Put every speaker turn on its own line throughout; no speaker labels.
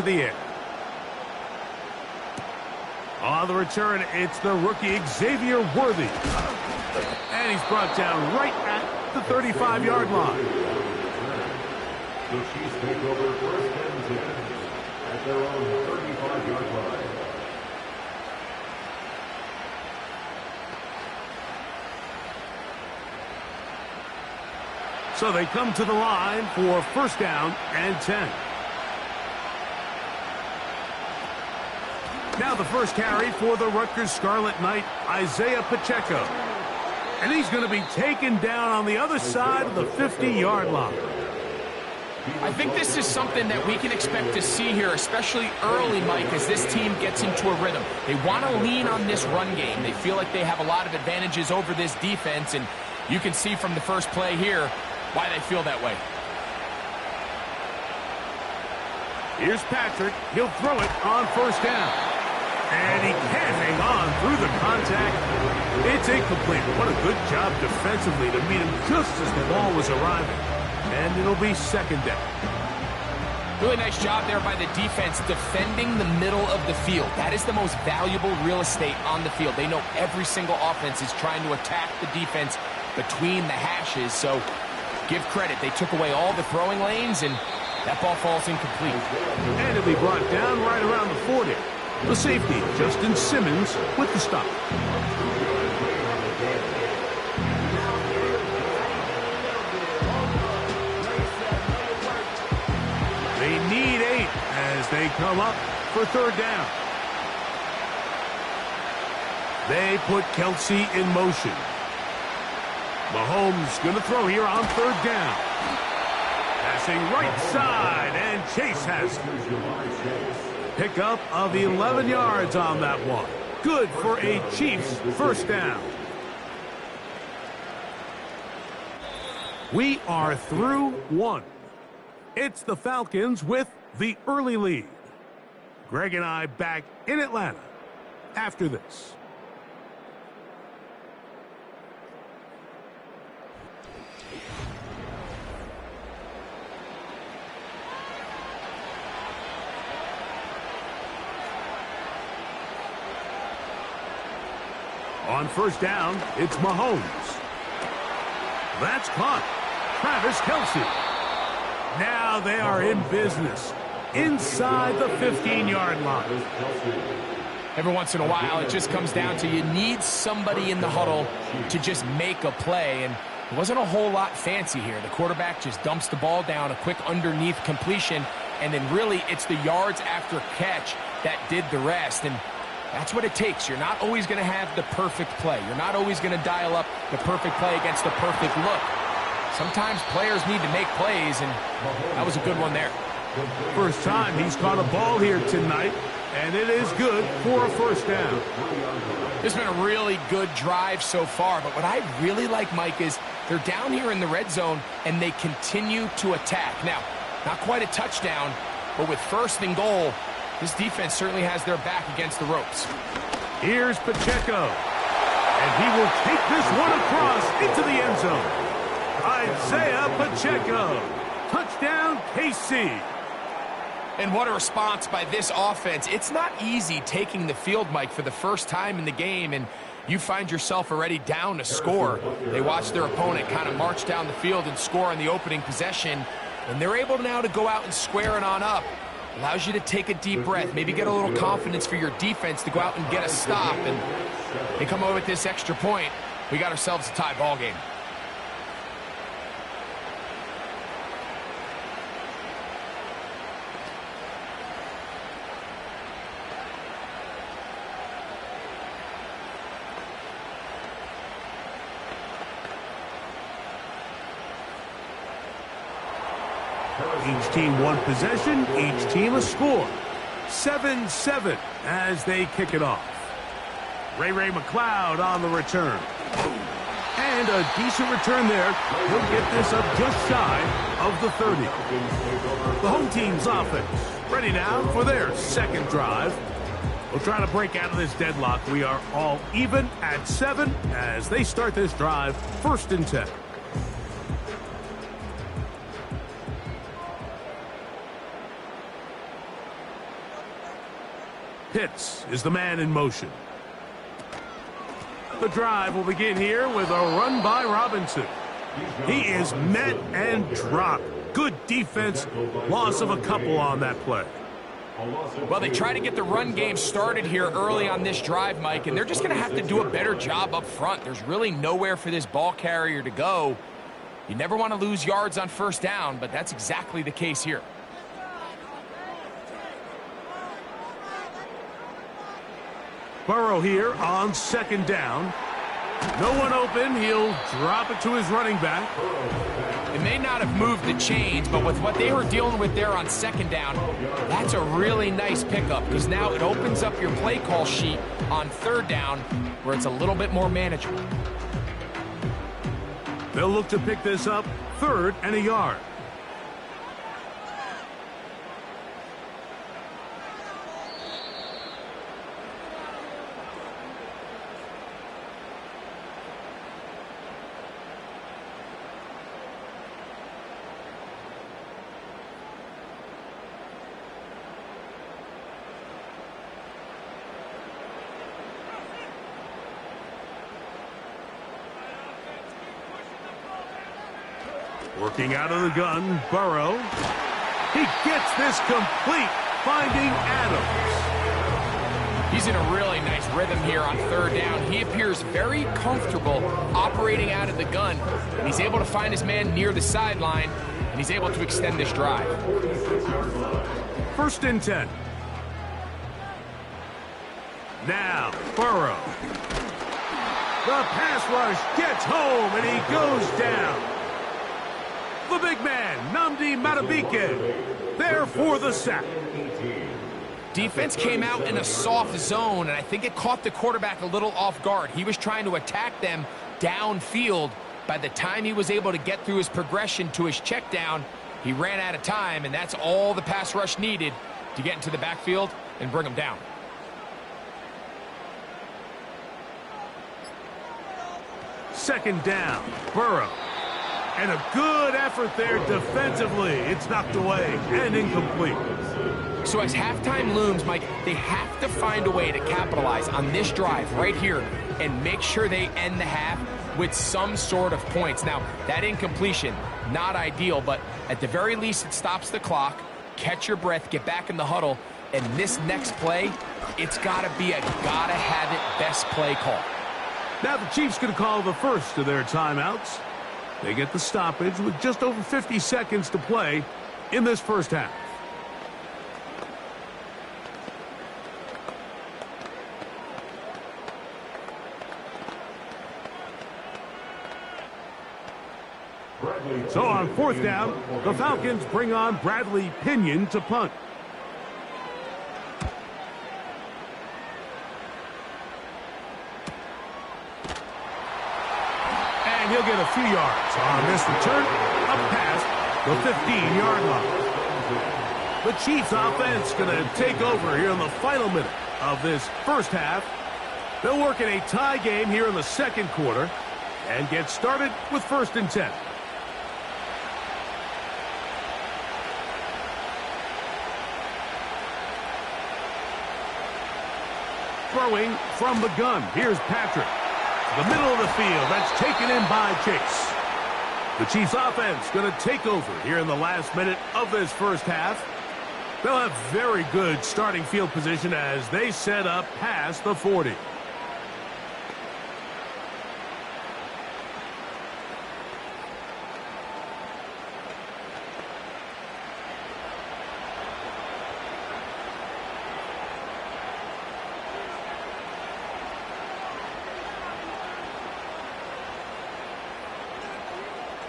the air. On the return, it's the rookie Xavier Worthy. And he's brought down right at the 35-yard line.
The Chiefs take over first and 10 at their own 35-yard line.
So they come to the line for first down and 10. Now the first carry for the Rutgers Scarlet Knight, Isaiah Pacheco. And he's going to be taken down on the other side of the 50-yard line.
I think this is something that we can expect to see here, especially early, Mike, as this team gets into a rhythm. They want to lean on this run game. They feel like they have a lot of advantages over this defense, and you can see from the first play here why they feel that way.
Here's Patrick. He'll throw it on first down. And he can't hang on through the contact. It's incomplete. What a good job defensively to meet him just as the ball was arriving. And it'll be second down.
Really nice job there by the defense defending the middle of the field. That is the most valuable real estate on the field. They know every single offense is trying to attack the defense between the hashes. So give credit. They took away all the throwing lanes, and that ball falls incomplete.
And it'll be brought down right around the 40. The safety, Justin Simmons, with the stop. They need 8 as they come up for third down. They put Kelsey in motion. Mahomes going to throw here on third down. Passing right side, and Chase has it. Pickup of 11 yards on that one. Good for a Chiefs first down. We are through one. It's the Falcons with the early lead. Greg and I back in Atlanta after this. On first down, it's Mahomes. That's caught. Travis Kelce. Now they are in business inside the 15-yard line.
Every once in a while, it just comes down to you need somebody in the huddle to just make a play. And it wasn't a whole lot fancy here. The quarterback just dumps the ball down, a quick underneath completion, and then really it's the yards after catch that did the rest. And that's what it takes. You're not always going to have the perfect play. You're not always going to dial up the perfect play against the perfect look. Sometimes players need to make plays, and that was a good one there.
First time he's caught a ball here tonight, and it is good for a first down.
This has been a really good drive so far, but what I really like, Mike, is they're down here in the red zone, and they continue to attack. Now, not quite a touchdown, but with first and goal, this defense certainly has their back against the ropes.
Here's Pacheco. And he will take this one across into the end zone. Isaiah Pacheco. Touchdown, KC.
And what a response by this offense. It's not easy taking the field, Mike, for the first time in the game, and you find yourself already down to score. They watch their opponent kind of march down the field and score on the opening possession, and they're able now to go out and square it on up. Allows you to take a deep breath, maybe get a little confidence for your defense to go out and get a stop. And they come over with this extra point. We got ourselves a tie ball game.
Each team one possession, each team a score. 7-7 as they kick it off. Ray McCloud on the return. And a decent return there. He'll get this up just shy of the 30. The home team's offense ready now for their second drive. We'll try to break out of this deadlock. We are all even at 7 as they start this drive, first and 10. Pitts is the man in motion. The drive will begin here with a run by Robinson. He is met and dropped. Good defense. Loss of a couple on that play.
Well, they try to get the run game started here early on this drive, Mike, and they're just going to have to do a better job up front. There's really nowhere for this ball carrier to go. You never want to lose yards on first down, but that's exactly the case here.
Burrow here on second down. No one open. He'll drop it to his running back.
It may not have moved the chains, but with what they were dealing with there on second down, that's a really nice pickup because now it opens up your play call sheet on third down where it's a little bit more manageable.
They'll look to pick this up 3rd and a yard. Working out of the gun, Burrow. He gets this complete, finding Adams.
He's in a really nice rhythm here on third down. He appears very comfortable operating out of the gun, and he's able to find his man near the sideline, and he's able to extend this drive.
1st and 10. Now, Burrow. The pass rush gets home, and he goes down. The big man, Nnamdi Madubuike, there for the sack.
Defense came out in a soft zone, and I think it caught the quarterback a little off guard. He was trying to attack them downfield. By the time he was able to get through his progression to his check down, he ran out of time, and that's all the pass rush needed to get into the backfield and bring him down.
Second down, Burrow. And a good effort there defensively. It's knocked away and incomplete.
So as halftime looms, Mike, they have to find a way to capitalize on this drive right here and make sure they end the half with some sort of points. Now, that incompletion, not ideal, but at the very least it stops the clock. Catch your breath, get back in the huddle, and this next play, it's got to be a gotta-have-it best play call.
Now the Chiefs going to call the first of their timeouts. They get the stoppage with just over 50 seconds to play in this first half. So on 4th down, the Falcons bring on Bradley Pinion to punt. He'll get a few yards on this return up past the 15-yard line. The Chiefs offense going to take over here in the final minute of this first half. They'll work in a tie game here in the second quarter and get started with 1st and 10. Throwing from the gun. Here's Patrick. The middle of the field, that's taken in by Chase. The Chiefs offense going to take over here in the last minute of this first half. They'll have very good starting field position as they set up past the 40.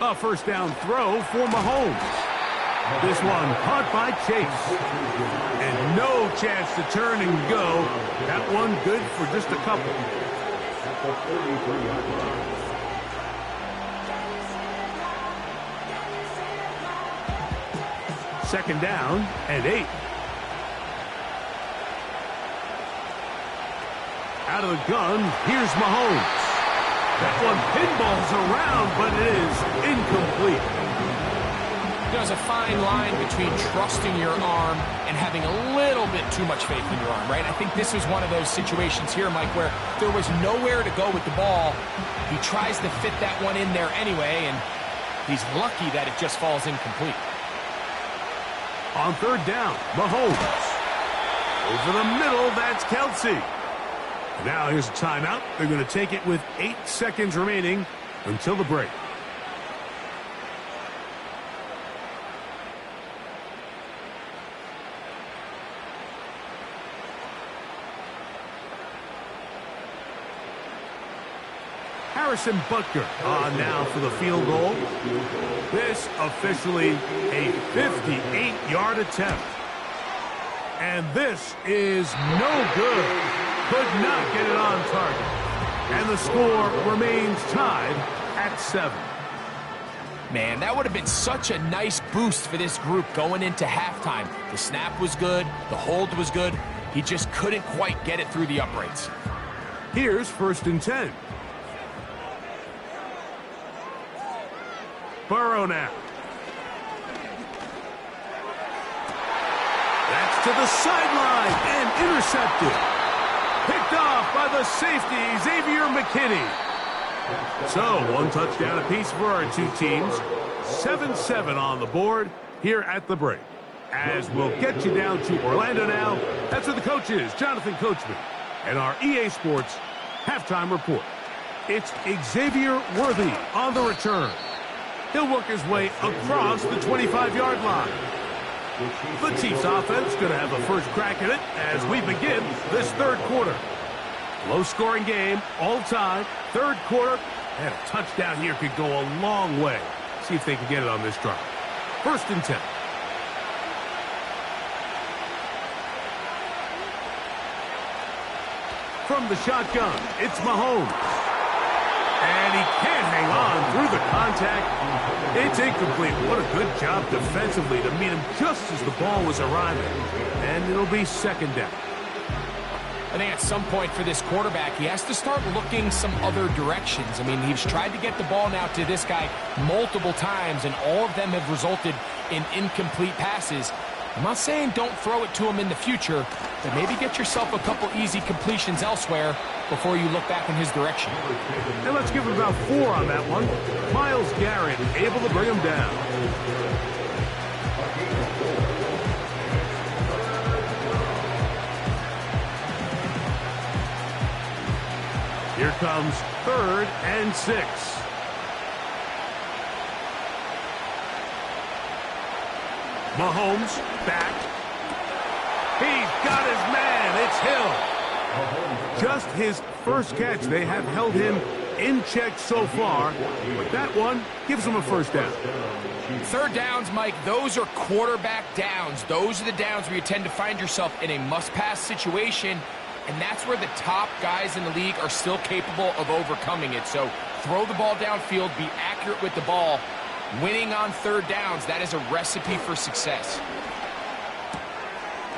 A first down throw for Mahomes. This one caught by Chase. And no chance to turn and go. That one good for just a couple. Second down and 8. Out of the gun, here's Mahomes. That one pinballs around, but it is incomplete.
There's a fine line between trusting your arm and having a little bit too much faith in your arm, right? I think this was one of those situations here, Mike, where there was nowhere to go with the ball. He tries to fit that one in there anyway, and he's lucky that it just falls incomplete.
On third down, Mahomes. Over the middle, that's Kelsey. Now here's a timeout. They're going to take it with 8 seconds remaining until the break. Harrison Butker on now for the field goal. This officially a 58-yard attempt. And this is no good. Could not get it on target. And the score remains tied at 7.
Man, that would have been such a nice boost for this group going into halftime. The snap was good. The hold was good. He just couldn't quite get it through the uprights.
Here's 1st and 10. Burrow now. That's to the sideline and intercepted. Picked off by the safety, Xavier McKinney. So, 1 touchdown apiece for our two teams. 7-7 on the board here at the break. As we'll get you down to Orlando now. That's where the coach is, Jonathan Coachman. And our EA Sports halftime report. It's Xavier Worthy on the return. He'll work his way across the 25-yard line. The Chiefs offense going to have a first crack at it as we begin this 3rd quarter. Low-scoring game, all time, 3rd quarter, and a touchdown here could go a long way. See if they can get it on this drive. 1st and 10. From the shotgun, it's Mahomes. And he can't hang on through the contact. It's incomplete. What a good job defensively to meet him just as the ball was arriving. And it'll be 2nd down.
I think at some point for this quarterback, he has to start looking some other directions. I mean, he's tried to get the ball now to this guy multiple times, and all of them have resulted in incomplete passes. I'm not saying don't throw it to him in the future, but maybe get yourself a couple easy completions elsewhere before you look back in his direction.
And let's give him about 4 on that one. Myles Garrett able to bring him down. Here comes 3rd and 6. Mahomes back. He's got his man. It's Hill. Just his first catch. They have held him in check so far, but that one gives him a 1st down.
3rd downs, Mike, those are quarterback downs. Those are the downs where you tend to find yourself in a must-pass situation, and that's where the top guys in the league are still capable of overcoming it. So throw the ball downfield, be accurate with the ball. Winning on 3rd downs, that is a recipe for success.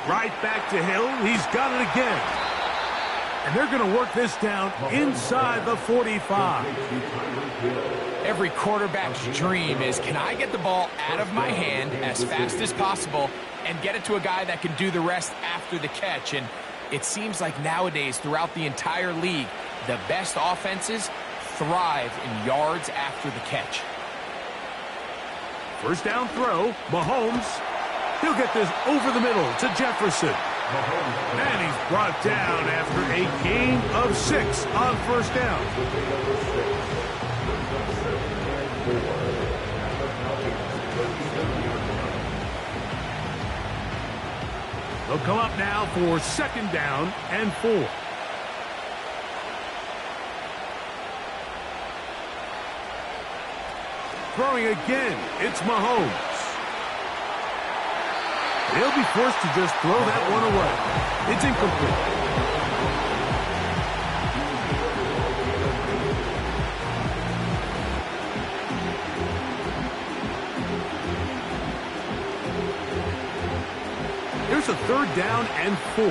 Right back to Hill. He's got it again. And they're going to work this down inside the 45.
Every quarterback's dream is, can I get the ball out of my hand as fast as possible and get it to a guy that can do the rest after the catch? And it seems like nowadays, throughout the entire league, the best offenses thrive in yards after the catch.
1st down throw, Mahomes. He'll get this over the middle to Jefferson. And he's brought down after a gain of 6 on 1st down. They'll come up now for 2nd down and 4. Throwing again, it's Mahomes. He'll be forced to just throw that one away. It's incomplete. Here's a 3rd down and 4.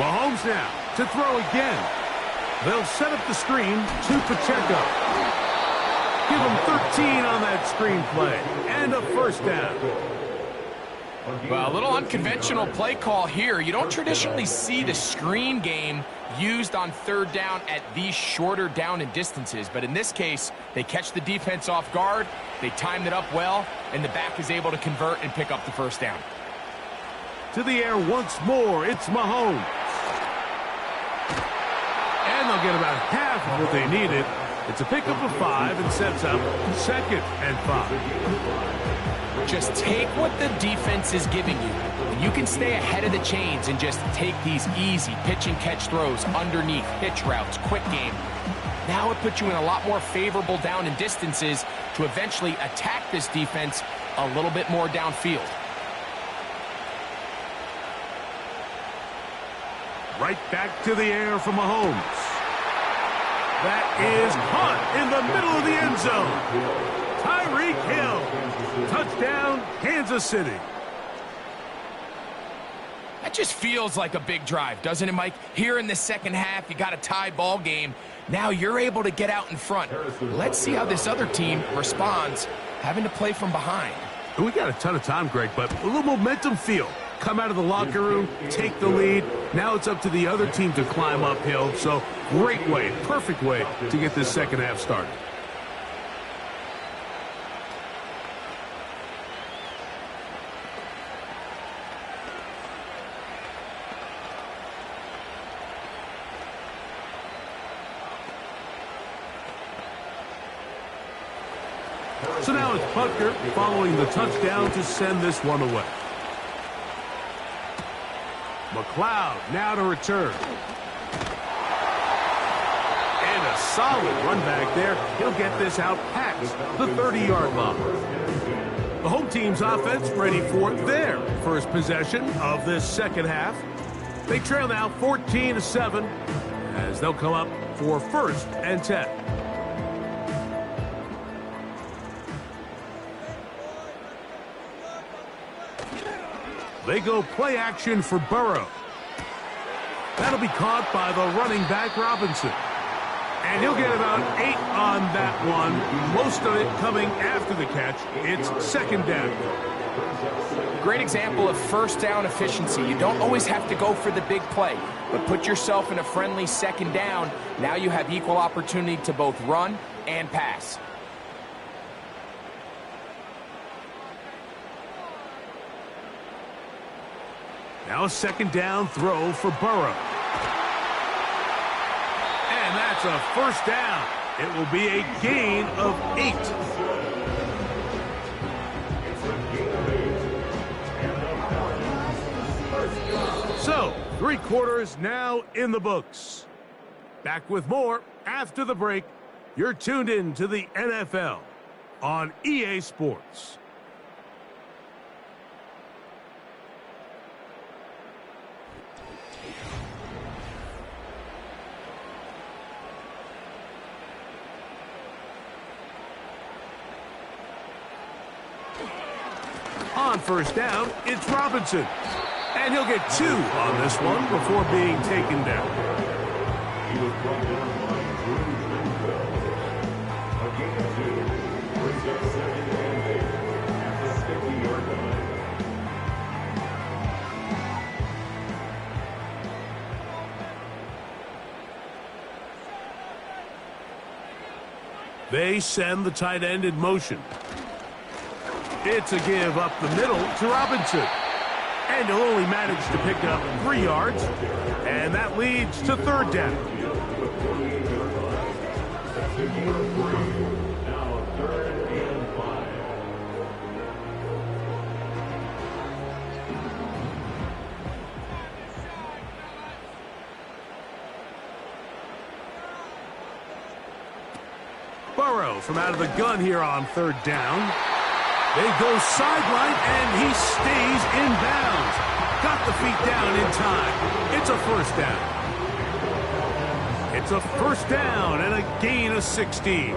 Mahomes now to throw again. They'll set up the screen to Pacheco. Give him 13 on that screenplay. And a first down.
Well, a little unconventional play call here. You don't traditionally see the screen game used on third down at these shorter down and distances. But in this case, they catch the defense off guard, they timed it up well, and the back is able to convert and pick up the first down.
To the air once more, it's Mahomes. And they'll get about half of what they needed. It's a pickup of 5 and sets up 2nd and 5.
Just take what the defense is giving you, and you can stay ahead of the chains and just take these easy pitch and catch throws underneath, hitch routes, quick game. Now it puts you in a lot more favorable down and distances to eventually attack this defense a little bit more downfield.
Right back to the air for Mahomes. That is caught in the middle of the end zone. Tyreek Hill. Touchdown, Kansas City.
That just feels like a big drive, doesn't it, Mike? Here in the second half, you got a tie ball game. Now you're able to get out in front. Let's see how this other team responds, having to play from behind.
We got a ton of time, Greg, but a little momentum feel. Come out of the locker room, take the lead. Now it's up to the other team to climb uphill. So great way, perfect way to get this second half started. So now it's Butker following the touchdown to send this one away. McLeod now to return. And a solid run back there. He'll get this out past the 30-yard line. The home team's offense ready for their first possession of this second half. They trail now 14-7 as they'll come up for 1st and 10. They go play action for Burrow. That'll be caught by the running back, Robinson. And he'll get about 8 on that one. Most of it coming after the catch. It's 2nd down.
Great example of first down efficiency. You don't always have to go for the big play, but put yourself in a friendly 2nd down. Now you have equal opportunity to both run and pass.
Now a 2nd down throw for Burrow. And that's a 1st down. It will be a gain of 8. So, 3 quarters now in the books. Back with more after the break. You're tuned in to the NFL on EA Sports. On 1st down, it's Robinson. And he'll get 2 on this one before being taken down.
He was brought down by Drew Bridwell. A gain of 2 brings up 2nd and 8 at the 50-yard line.
They send the tight end in motion. It's a give up the middle to Robinson. And he'll only manage to pick up 3 yards. And that leads to 3rd down.
Now 3rd and 5.
Burrow from out of the gun here on 3rd down. They go sideline, and he stays in bounds. Got the feet down in time. It's a 1st down. It's a 1st down and a gain of 16.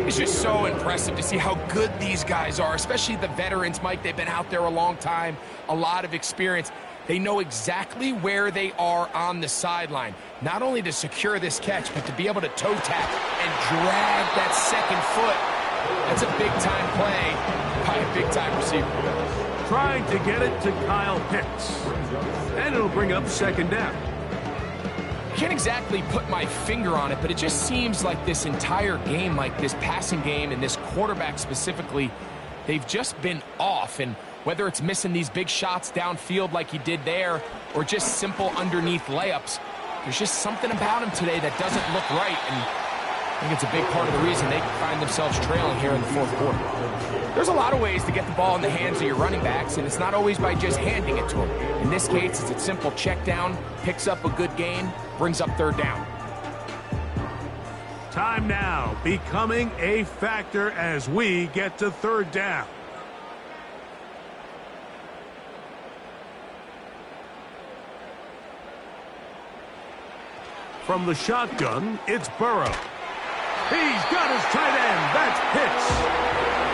It's just so impressive to see how good these guys are, especially the veterans, Mike. They've been out there a long time, a lot of experience. They know exactly where they are on the sideline, not only to secure this catch, but to be able to toe tap and drag that second foot. That's a big-time play by a big-time receiver.
Trying to get it to Kyle Pitts. And it'll bring up second down.
Can't exactly put my finger on it, but it just seems like this entire game, like this passing game and this quarterback specifically, they've just been off. And whether it's missing these big shots downfield like he did there or just simple underneath layups, there's just something about him today that doesn't look right. And I think it's a big part of the reason they find themselves trailing here in the fourth quarter. There's a lot of ways to get the ball in the hands of your running backs, and it's not always by just handing it to them. In this case, it's a simple check down, picks up a good gain, brings up third down.
Time now becoming a factor as we get to third down. From the shotgun, it's Burrow. He's got his tight end. That's Pitts.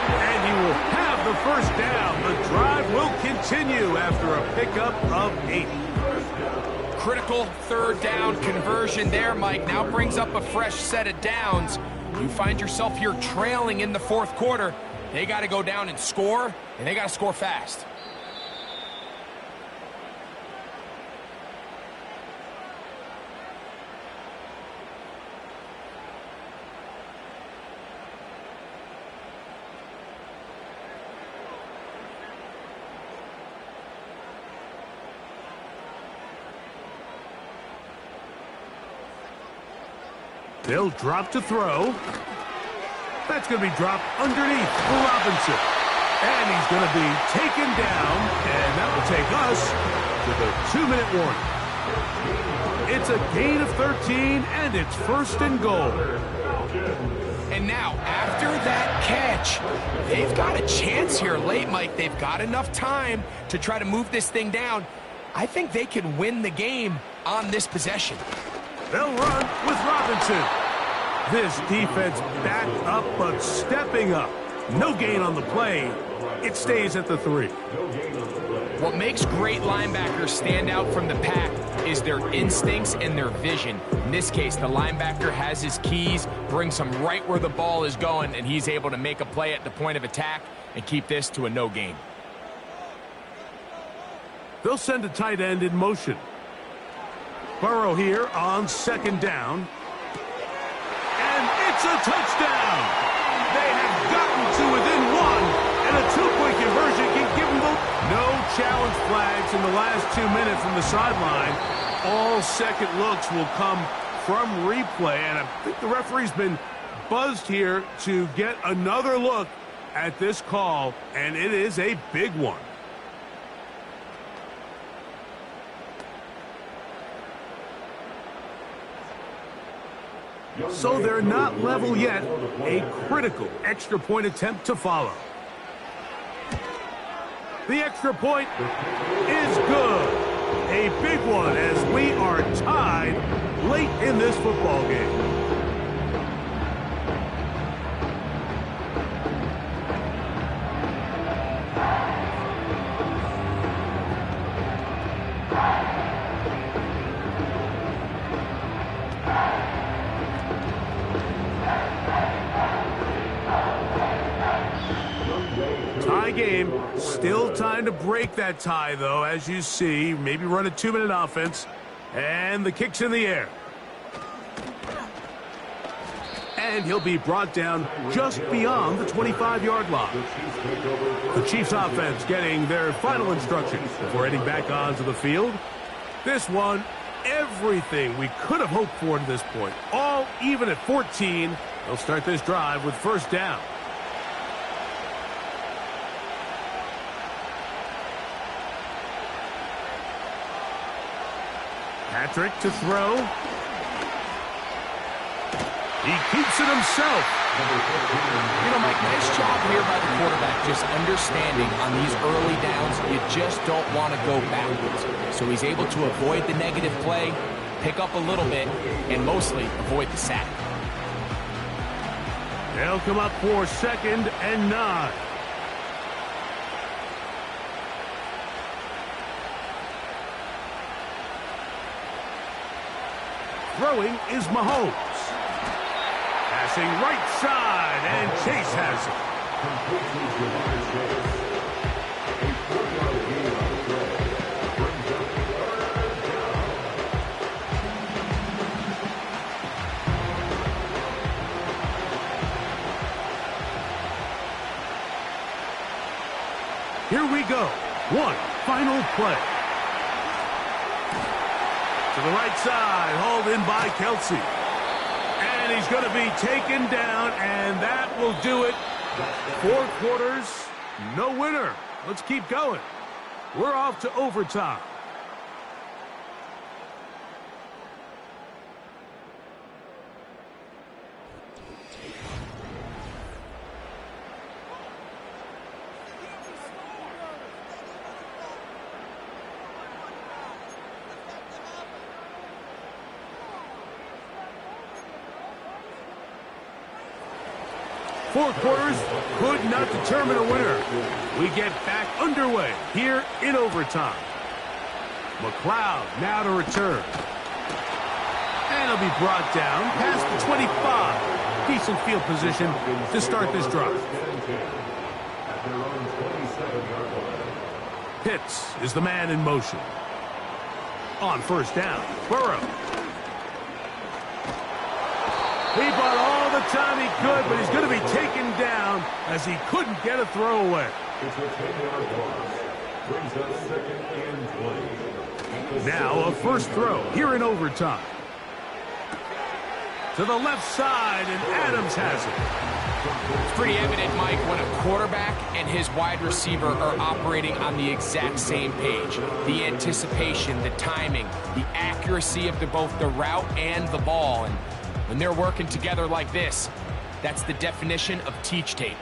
And he will have the first down. The drive will continue after a pickup of 8.
Critical third down conversion there, Mike. Now brings up a fresh set of downs. You find yourself here trailing in the fourth quarter. They got to go down and score, and they got to score fast.
They'll drop to throw. That's going to be dropped underneath for Robinson. And he's going to be taken down, and that will take us to the 2-minute warning. It's a gain of 13, and it's first and goal.
And now, after that catch, they've got a chance here late, Mike. They've got enough time to try to move this thing down. I think they can win the game on this possession.
They'll run with Robinson. This defense backed up, but stepping up. No gain on the play. It stays at the 3.
What makes great linebackers stand out from the pack is their instincts and their vision. In this case, the linebacker has his keys, brings him right where the ball is going, and he's able to make a play at the point of attack and keep this to a no gain.
They'll send a tight end in motion. Burrow here on second down. And it's a touchdown! They have gotten to within 1, and a 2-point conversion can give them no challenge flags in the last 2 minutes from the sideline. All second looks will come from replay, and I think the referee's been buzzed here to get another look at this call, and it is a big one. So they're not level yet. A critical extra point attempt to follow. The extra point is good. A big one as we are tied late in this football game. Tie game. Still time to break that tie, though, as you see. Maybe run a 2-minute offense. And the kick's in the air. And he'll be brought down just beyond the 25-yard line. The Chiefs offense getting their final instructions before heading back onto the field. This one, everything we could have hoped for to this point. All even at 14. They'll start this drive with first down. Patrick to throw. He keeps it himself.
You know, Mike, nice job here by the quarterback, just understanding on these early downs, you just don't want to go backwards. So he's able to avoid the negative play, pick up a little bit, and mostly avoid the sack.
They'll come up for 2nd and 9. Throwing is Mahomes. Passing right side, and Chase has it.
Completes Jamar Chase. A 4-yard gain on the play. Brings up 3rd down.
Here we go. One final play. To the right side, hauled in by Kelsey. And he's going to be taken down, and that will do it. 4 quarters, no winner. Let's keep going. We're off to overtime. Four quarters could not determine a winner. We get back underway here in overtime. McLeod now to return. And he'll be brought down past the 25. Decent field position to start this drive. Pitts is the man in motion. On first down, Burrow. He bought all the time he could, but he's going to be taken down as he couldn't get a throw away.
It's a 10-yard loss. Brings up 2nd and 20.
Now a first throw here in overtime. To the left side, and Adams has it.
It's pretty evident, Mike, when a quarterback and his wide receiver are operating on the exact same page. The anticipation, the timing, the accuracy of both the route and the ball. And when they're working together like this, that's the definition of teach tape.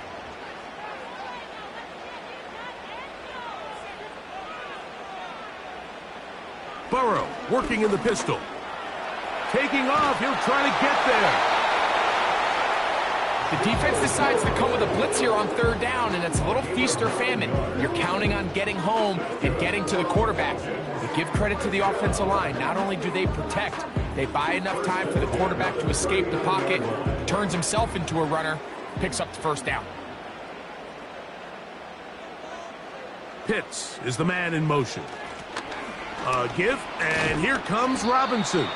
Burrow working in the pistol. Taking off, he'll try to get there.
The defense decides to come with a blitz here on 3rd down, and it's a little feast or famine. You're counting on getting home and getting to the quarterback. But give credit to the offensive line. Not only do they protect, they buy enough time for the quarterback to escape the pocket, turns himself into a runner, picks up the first down.
Pitts is the man in motion. A give, and here comes Robinson.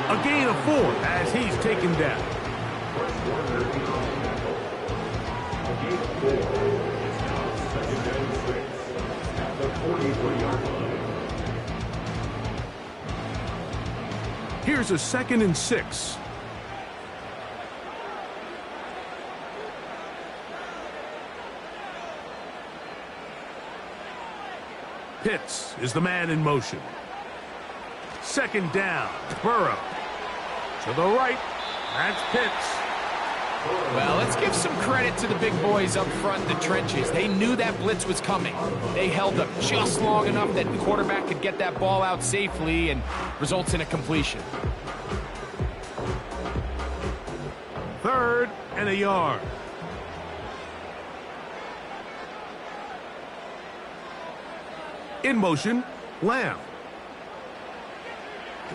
A gain of 4 as he's taken down.
A gain of 4. It's now 2nd and 6 at the 43-yard line.
Here's a 2nd and 6. Pitts is the man in motion. 2nd down, Burrow. To the right, that's Pitts.
Well, let's give some credit to the big boys up front in the trenches. They knew that blitz was coming. They held up just long enough that the quarterback could get that ball out safely and results in a completion.
3rd and a yard. In motion, Lamb.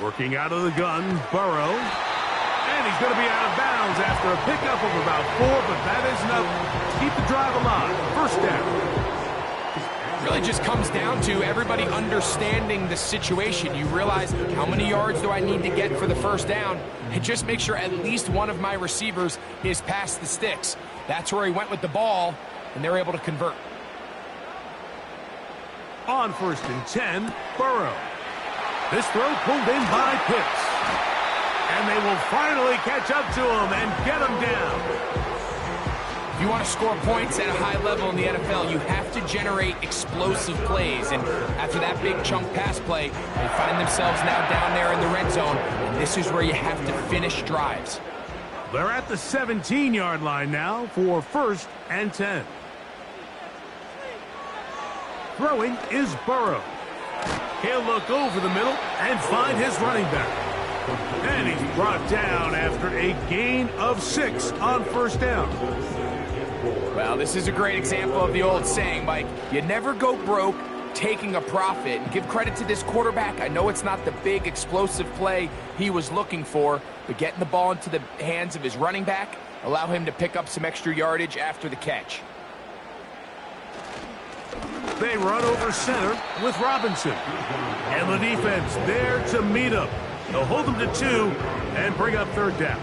Working out of the gun, Burrow. And he's going to be out of bounds after a pickup of about 4, but that is enough to keep the drive alive. First down.
Really just comes down to everybody understanding the situation. You realize, how many yards do I need to get for the first down? And just make sure at least one of my receivers is past the sticks. That's where he went with the ball, and they're able to convert.
On 1st and 10, Burrow. This throw pulled in by Pitts. And they will finally catch up to him and get him down.
If you want to score points at a high level in the NFL, you have to generate explosive plays. And after that big chunk pass play, they find themselves now down there in the red zone. And this is where you have to finish drives.
They're at the 17-yard line now for 1st and 10. Throwing is Burrow. He'll look over the middle and find his running back. And he's brought down after a gain of 6 on 1st down.
Well, this is a great example of the old saying, Mike. You never go broke taking a profit. And give credit to this quarterback. I know it's not the big explosive play he was looking for, but getting the ball into the hands of his running back allow him to pick up some extra yardage after the catch.
They run over center with Robinson. And the defense there to meet him. They'll hold them to 2 and bring up third down.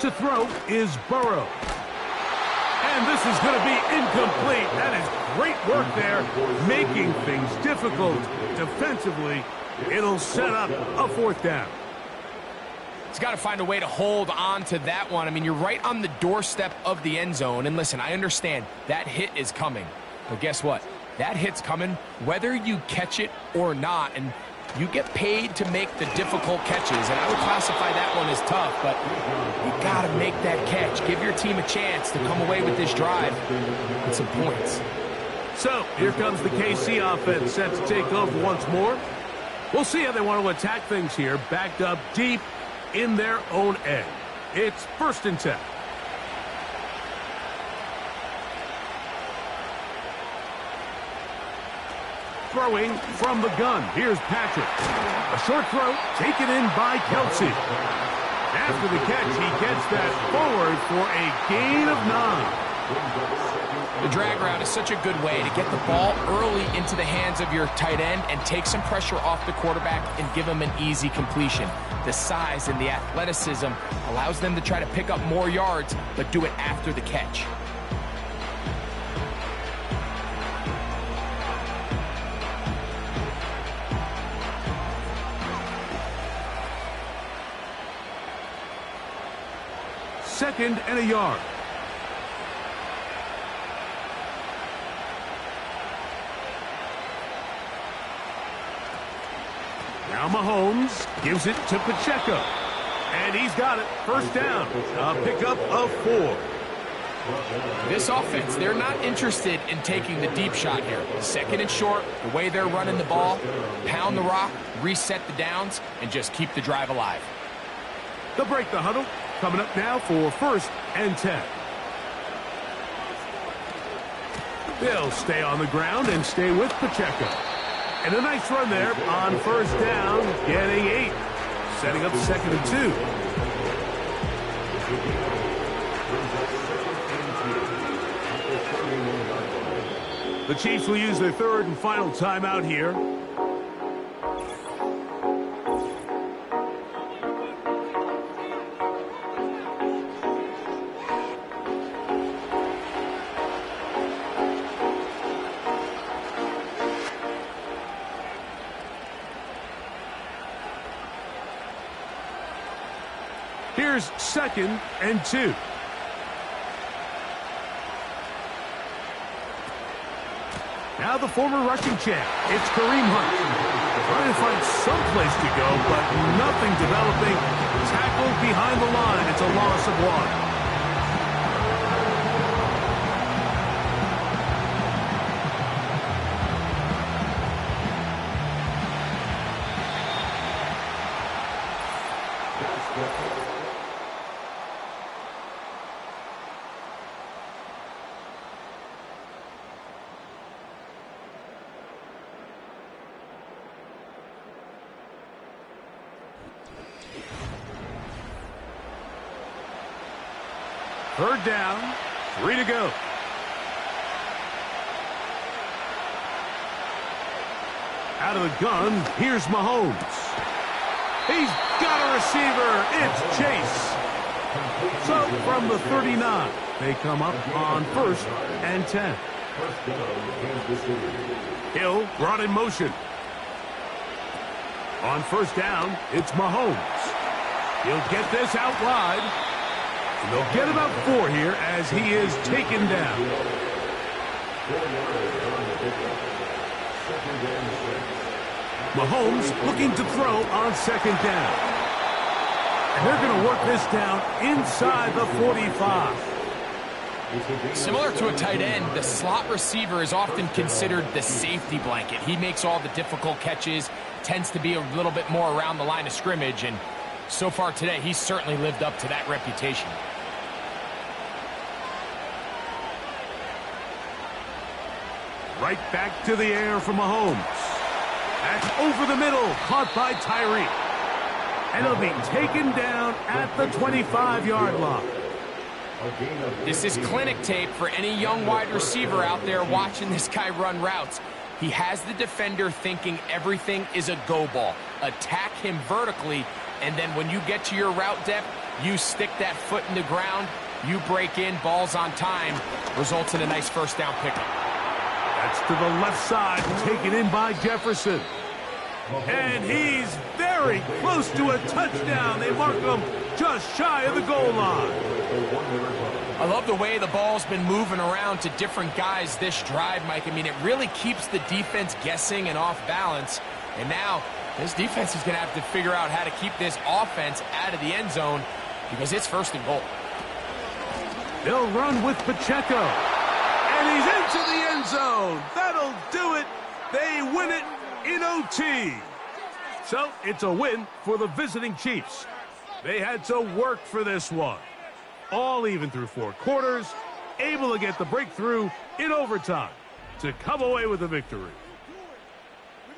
To throw is Burrow. And this is going to be incomplete. That is great work there, making things difficult defensively. It'll set up a fourth down.
He's got to find a way to hold on to that one. I mean, you're right on the doorstep of the end zone. And listen, I understand that hit is coming. But guess what? That hit's coming whether you catch it or not. And you get paid to make the difficult catches, and I would classify that one as tough, but you got to make that catch. Give your team a chance to come away with this drive with some points.
So, here comes the KC offense set to take over once more. We'll see how they want to attack things here, backed up deep in their own end. It's 1st and 10. Throwing from the gun. Here's Patrick. A short throw taken in by Kelsey. After the catch, he gets that forward for a gain of 9.
The drag route is such a good way to get the ball early into the hands of your tight end and take some pressure off the quarterback and give him an easy completion. The size and the athleticism allows them to try to pick up more yards, but do it after the catch.
Second and a yard. Now Mahomes gives it to Pacheco. And he's got it. First down. A pickup of 4.
This offense, they're not interested in taking the deep shot here. Second and short, the way they're running the ball, pound the rock, reset the downs, and just keep the drive alive.
They'll break the huddle. Coming up now for 1st and 10. They'll stay on the ground and stay with Pacheco. And a nice run there on 1st down, getting 8. Setting up 2nd and 2. The Chiefs will use their 3rd and final timeout here. Here's 2nd and 2. Now the former rushing champ, it's Kareem Hunt. Trying to find some place to go, but nothing developing. Tackled behind the line. It's a loss of 1. Third down, 3 to go. Out of the gun, here's Mahomes. He's got a receiver. It's Chase. So from the 39, they come up on 1st and 10. Hill brought in motion. On 1st down, it's Mahomes. He'll get this out wide. And they'll get about 4 here as he is taken down. Mahomes looking to throw on 2nd down. And they're going to work this down inside the 45.
Similar to a tight end, the slot receiver is often considered the safety blanket. He makes all the difficult catches, tends to be a little bit more around the line of scrimmage, and so far today, he's certainly lived up to that reputation.
Right back to the air for Mahomes. That's over the middle, caught by Tyreek. And he'll be taken down at the 25-yard line.
This is clinic tape for any young wide receiver out there watching this guy run routes. He has the defender thinking everything is a go ball. Attack him vertically, and then when you get to your route depth, you stick that foot in the ground, you break in, balls on time, results in a nice first down pickup.
That's to the left side, taken in by Jefferson. And he's very close to a touchdown. They mark him just shy of the goal line.
I love the way the ball's been moving around to different guys this drive, Mike. I mean, it really keeps the defense guessing and off balance. And now this defense is going to have to figure out how to keep this offense out of the end zone because it's first and goal.
They'll run with Pacheco. And he's into the end zone. That'll do it. They win it in OT. So it's a win for the visiting Chiefs. They had to work for this one. All even through 4 quarters, able to get the breakthrough in overtime to come away with the victory.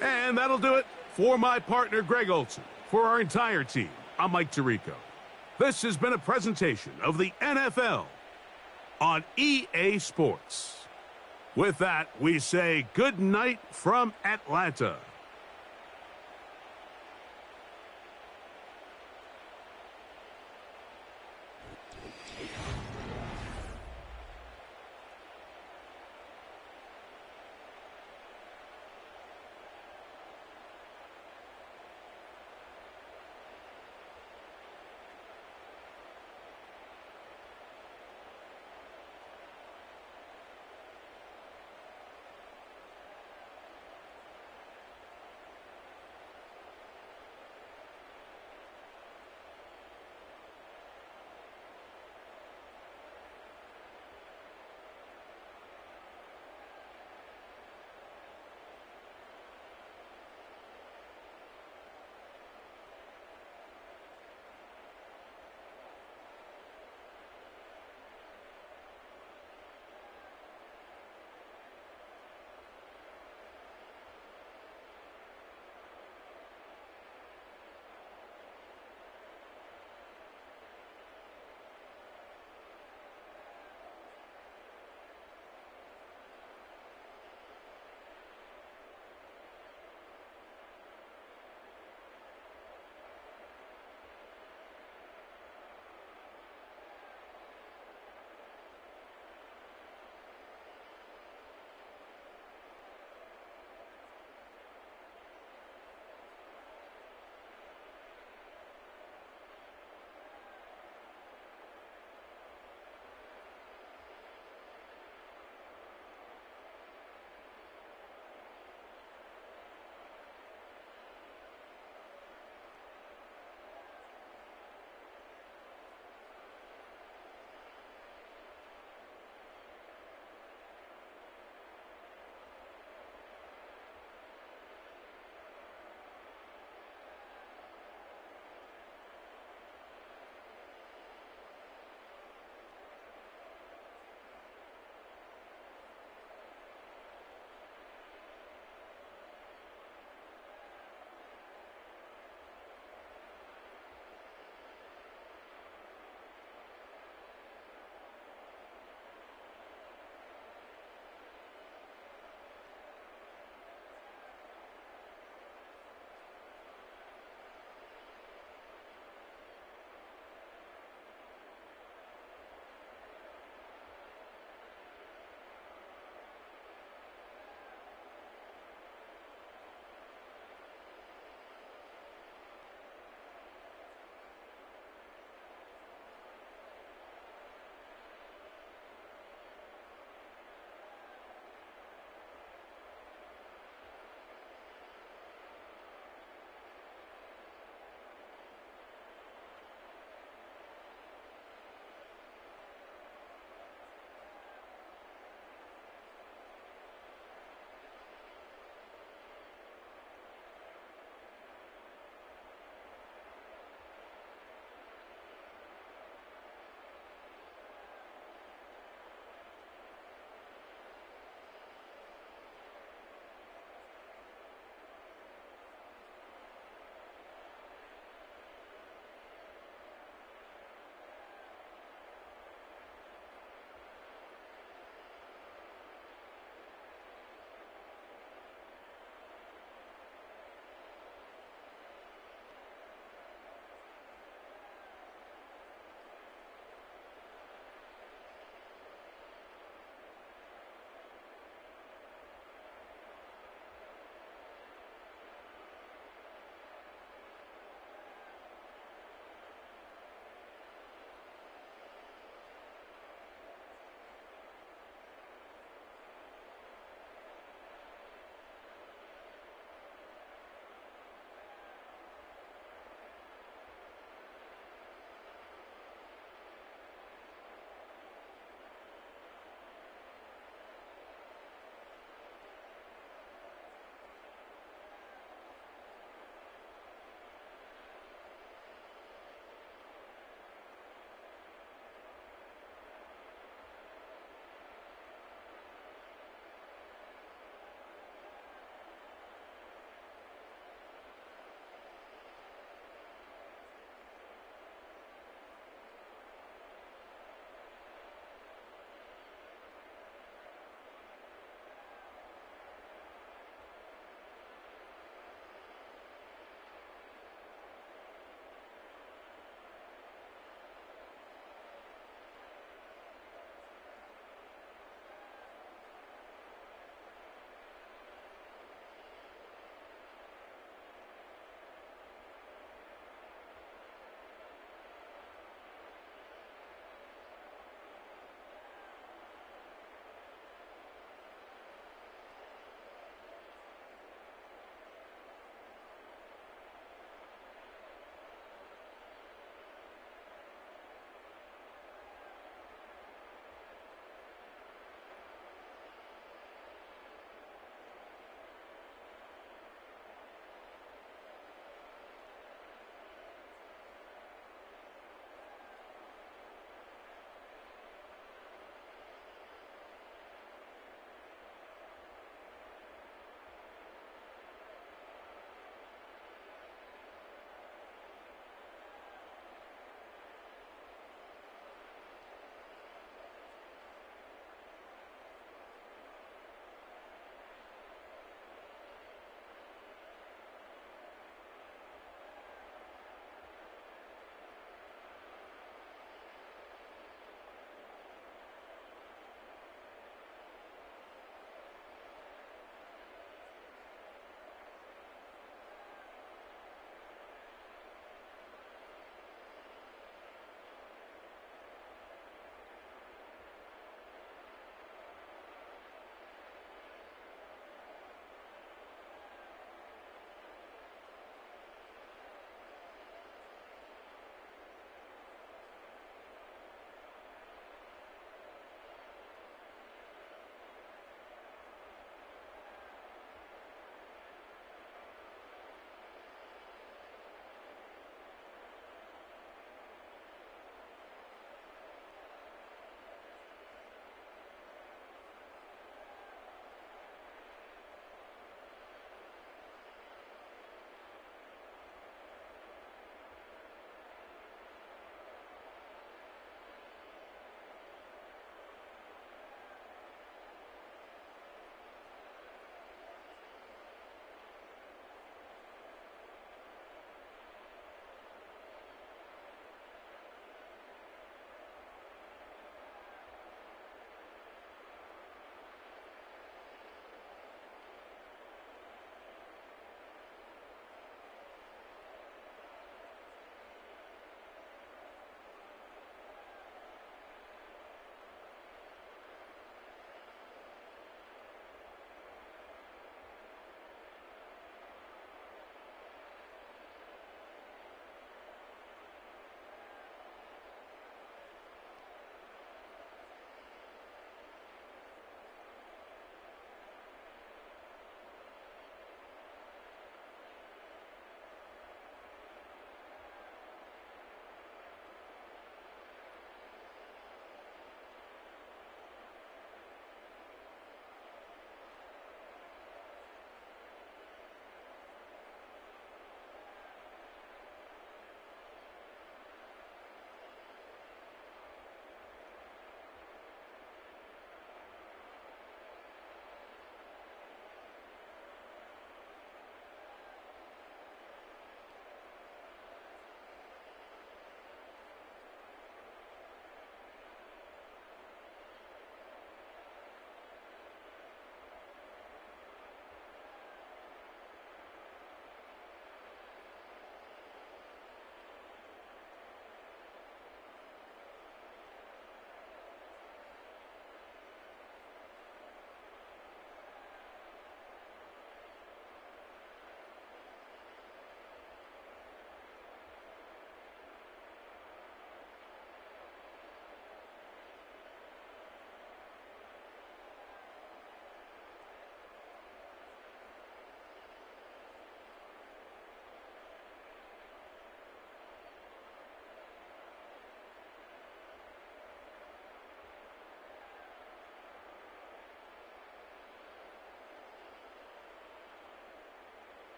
And that'll do it for my partner, Greg Olson. For our entire team, I'm Mike Tirico. This has been a presentation of the NFL on EA Sports. With that, we say good night from Atlanta.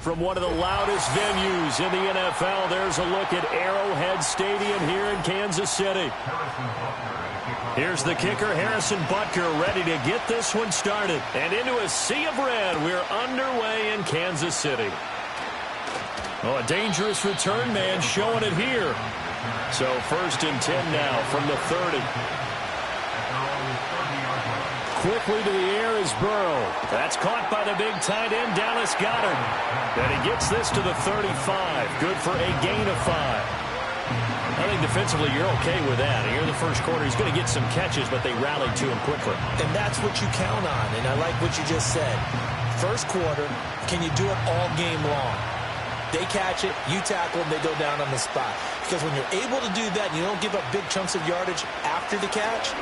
from one of the loudest venues in the NFL. There's a look at Arrowhead Stadium here in Kansas City. Here's the kicker, Harrison Butker, ready to get this one started. And into a sea of red, we're underway in Kansas City. Oh, a dangerous return man showing it here. So 1st and 10 now from the 30. Quickly to the air is Burrow. That's caught by the big tight end, Dallas Goedert. And he gets this to the 35. Good for a gain of 5. I think defensively you're okay with that. Here in the first quarter, he's going to get some catches, but they rallied to him quickly.
And that's what you count on, and I like what you just said. First quarter, can you do it all game long? They catch it, you tackle them, they go down on the spot. Because when you're able to do that and you don't give up big chunks of yardage after the catch,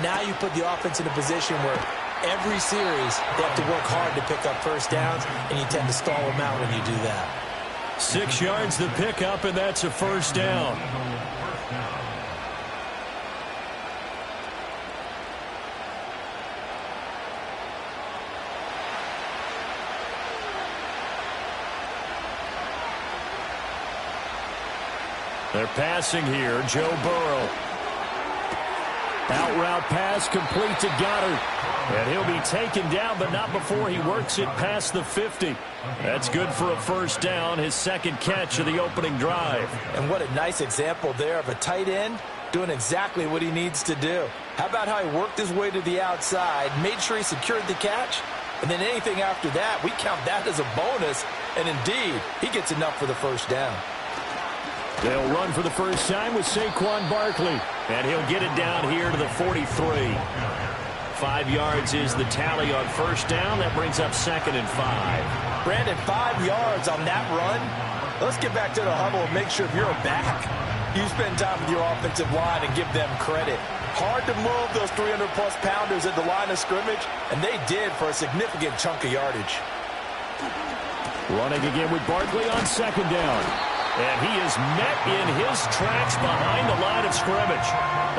now you put the offense in a position where every series they have to work hard to pick up first downs, and you tend to stall them out when you do that.
6 yards the pickup, and that's a first down. They're passing here. Joe Burrow. Out route pass complete to Goedert. And he'll be taken down, but not before he works it past the 50. That's good for a first down, his second catch of the opening drive.
And what a nice example there of a tight end doing exactly what he needs to do. How about how he worked his way to the outside, made sure he secured the catch, and then anything after that, we count that as a bonus. And indeed, he gets enough for the first down.
They'll run for the first time with Saquon Barkley. And he'll get it down here to the 43. 5 yards is the tally on first down. That brings up 2nd and 5.
Brandon, 5 yards on that run. Let's get back to the huddle and make sure if you're a back, you spend time with your offensive line and give them credit. Hard to move those 300-plus pounders at the line of scrimmage, and they did for a significant chunk of yardage.
Running again with Barkley on 2nd down. And he is met in his tracks behind the line of scrimmage.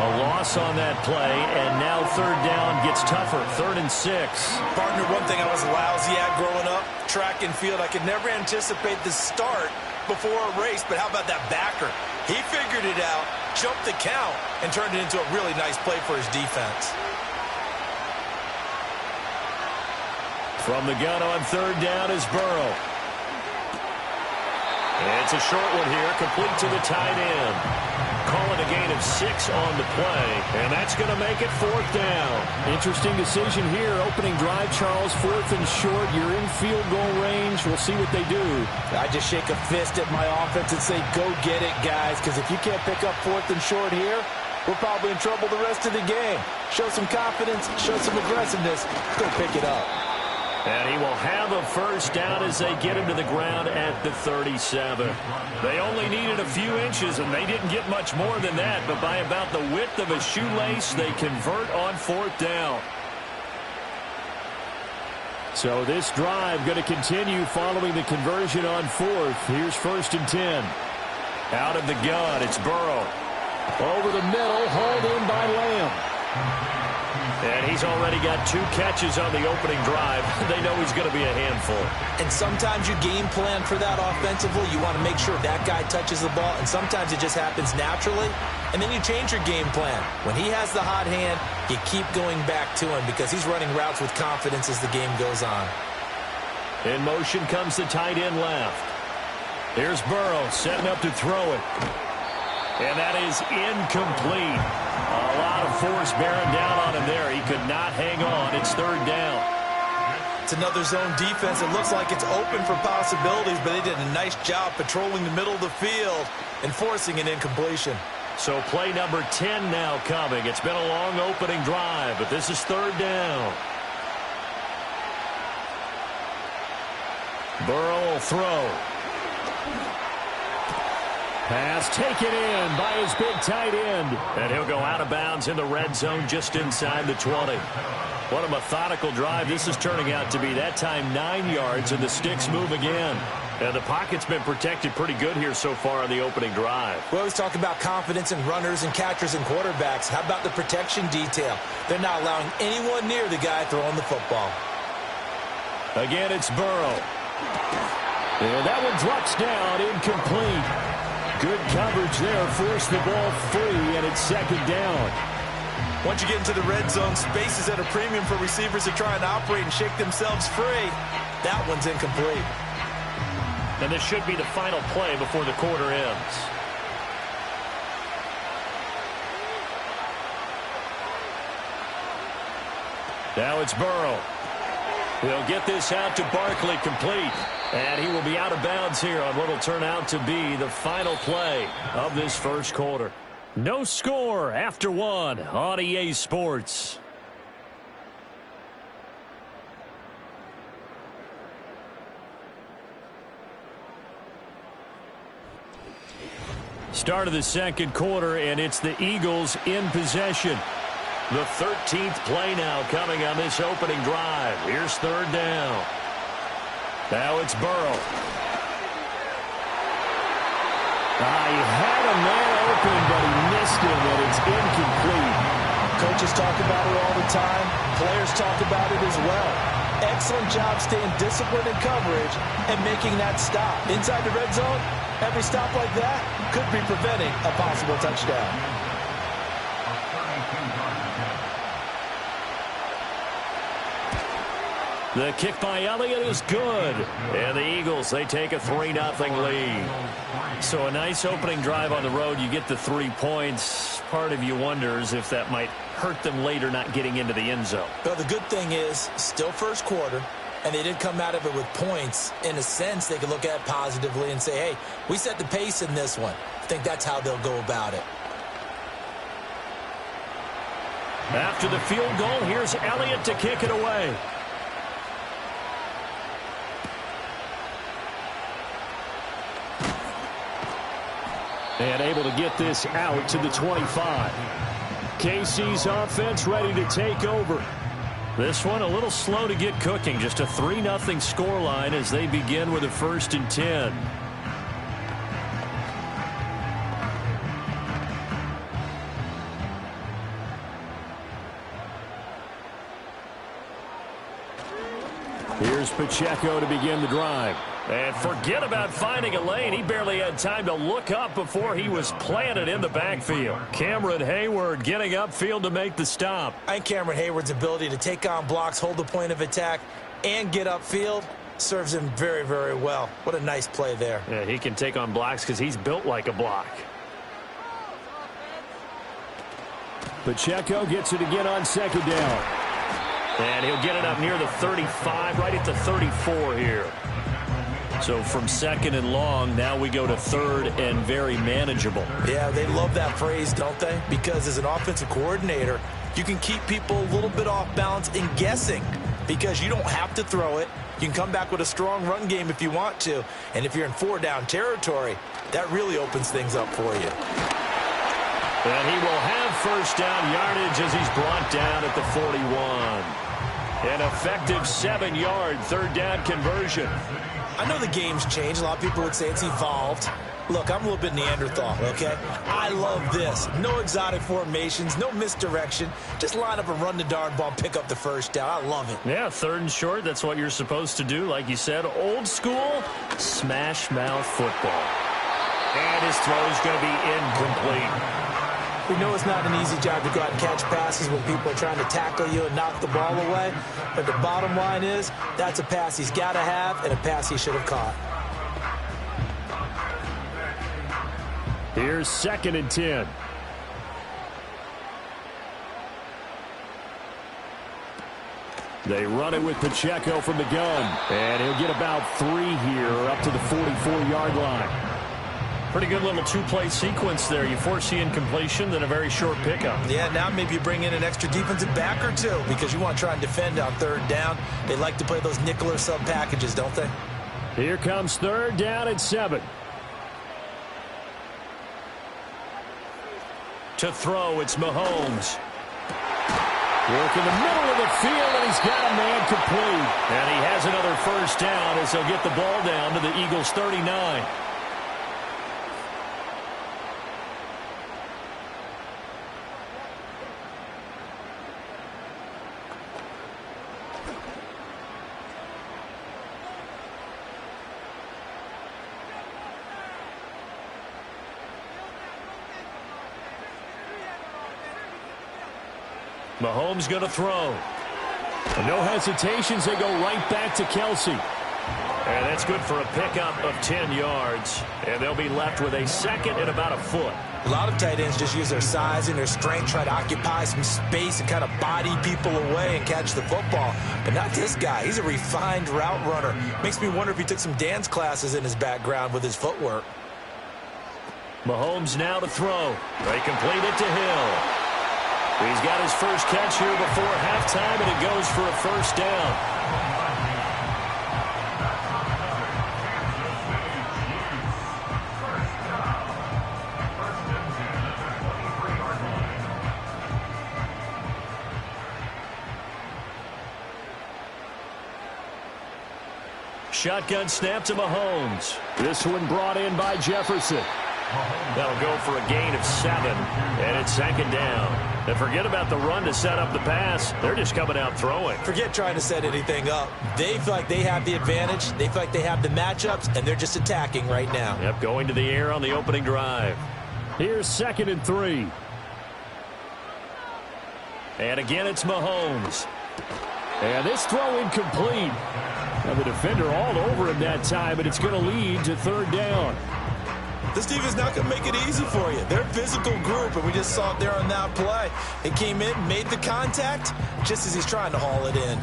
A loss on that play, and now 3rd down gets tougher. 3rd and 6.
Partner, one thing I was lousy at growing up, track and field, I could never anticipate the start before a race, but how about that backer? He figured it out, jumped the count, and turned it into a really nice play for his defense.
From the gun on 3rd down is Burrow. It's a short one here, complete to the tight end. Calling a gain of 6 on the play, and that's going to make it 4th down. Interesting decision here. Opening drive, Charles, 4th and short. You're in field goal range. We'll see what they do.
I just shake a fist at my offense and say, go get it, guys, because if you can't pick up 4th and short here, we're probably in trouble the rest of the game. Show some confidence, show some aggressiveness, go pick it up.
And he will have a first down as they get him to the ground at the 37. They only needed a few inches, and they didn't get much more than that. But by about the width of a shoelace, they convert on 4th down. So this drive going to continue following the conversion on 4th. Here's 1st and 10. Out of the gun, it's Burrow. Over the middle, hauled in by Lamb. And he's already got 2 catches on the opening drive. They know he's going to be a handful.
And sometimes you game plan for that offensively. You want to make sure that guy touches the ball, and sometimes it just happens naturally. And then you change your game plan. When he has the hot hand, you keep going back to him because he's running routes with confidence as the game goes on.
In motion comes the tight end left. Here's Burrow setting up to throw it. And that is incomplete. A lot of force bearing down on him there. He could not hang on. It's 3rd down.
It's another zone defense. It looks like it's open for possibilities, but they did a nice job patrolling the middle of the field and forcing an incompletion.
So play number 10 now coming. It's been a long opening drive, but this is 3rd down. Burrow will throw. Pass taken in by his big tight end. And he'll go out of bounds in the red zone just inside the 20. What a methodical drive this is turning out to be. That time 9 yards, and the sticks move again. And the pocket's been protected pretty good here so far on the opening drive.
We always talk about confidence in runners and catchers and quarterbacks. How about the protection detail? They're not allowing anyone near the guy throwing the football.
Again, it's Burrow. And that one drops down, incomplete. Good coverage there, forced the ball free, and it's second down.
Once you get into the red zone, space is at a premium for receivers to try and operate and shake themselves free. That one's incomplete.
And this should be the final play before the quarter ends. Now it's Burrow. He'll get this out to Barkley, complete. And he will be out of bounds here on what will turn out to be the final play of this first quarter. No score after one on EA Sports. Start of the second quarter, and it's the Eagles in possession. The 13th play now coming on this opening drive. Here's third down. Now it's Burrow. He had a man open, but he missed him, and it's incomplete.
Coaches talk about it all the time. Players talk about it as well. Excellent job staying disciplined in coverage and making that stop. Inside the red zone, every stop like that could be preventing a possible touchdown.
The kick by Elliott is good. And the Eagles, they take a 3-0 lead. So a nice opening drive on the road. You get the 3 points. Part of you wonders if that might hurt them later not getting into the end zone.
But the good thing is, still first quarter, and they did come out of it with points. In a sense, they could look at it positively and say, hey, we set the pace in this one. I think that's how they'll go about it.
After the field goal, here's Elliott to kick it away. And able to get this out to the 25. KC's offense ready to take over. This one a little slow to get cooking. Just a 3-0 scoreline as they begin with a 1st and 10. Here's Pacheco to begin the drive. And forget about finding a lane. He barely had time to look up before he was planted in the backfield. Cameron Hayward getting upfield to make the stop.
I think Cameron Hayward's ability to take on blocks, hold the point of attack, and get upfield serves him very, very well. What a nice play there.
Yeah, he can take on blocks because he's built like a block. Pacheco gets it again on second down. And he'll get it up near the 35, right at the 34 here. So from second and long, now we go to third and very manageable.
Yeah, they love that phrase, don't they? Because as an offensive coordinator, you can keep people a little bit off balance and guessing because you don't have to throw it. You can come back with a strong run game if you want to. And if you're in 4-down territory, that really opens things up for you.
And he will have first down yardage as he's brought down at the 41. An effective 7-yard third down conversion.
I know the game's changed. A lot of people would say it's evolved. Look, I'm a little bit Neanderthal, okay? I love this. No exotic formations, no misdirection. Just line up and run the darn ball, pick up the first down. I love it.
Yeah, third and short, that's what you're supposed to do. Like you said, old school, smash mouth football. And his throw is going to be incomplete.
We know it's not an easy job to go out and catch passes when people are trying to tackle you and knock the ball away. But the bottom line is, that's a pass he's got to have and a pass he should have caught.
Here's 2nd and 10. They run it with Pacheco from the gun. And he'll get about 3 here up to the 44-yard line. Pretty good little 2-play sequence there. You force the incompletion, then a very short pickup.
Yeah, now maybe you bring in an extra defensive back or two because you want to try and defend on third down. They like to play those nickel or sub packages, don't they?
Here comes third down at 7. To throw, it's Mahomes. Work in the middle of the field, and he's got a man complete. And he has another first down as they'll get the ball down to the Eagles' 39. Mahomes going to throw. No hesitations. They go right back to Kelsey. And that's good for a pickup of 10 yards. And they'll be left with a second and about a foot.
A lot of tight ends just use their size and their strength, try to occupy some space and kind of body people away and catch the football. But not this guy. He's a refined route runner. Makes me wonder if he took some dance classes in his background with his footwork.
Mahomes now to throw. They complete it to Hill. He's got his first catch here before halftime, and it goes for a first down. Shotgun snap to Mahomes. This one brought in by Jefferson. That'll go for a gain of 7, and it's second down. And forget about the run to set up the pass. They're just coming out throwing.
Forget trying to set anything up. They feel like they have the advantage. They feel like they have the matchups, and they're just attacking right now.
Yep, going to the air on the opening drive. Here's 2nd and 3. And again, it's Mahomes. And this throw incomplete. Now the defender all over him that time, and it's going to lead to 3rd down.
This defense not going to make it easy for you. They're a physical group, and we just saw it there on that play. He came in, made the contact, just as he's trying to haul it in.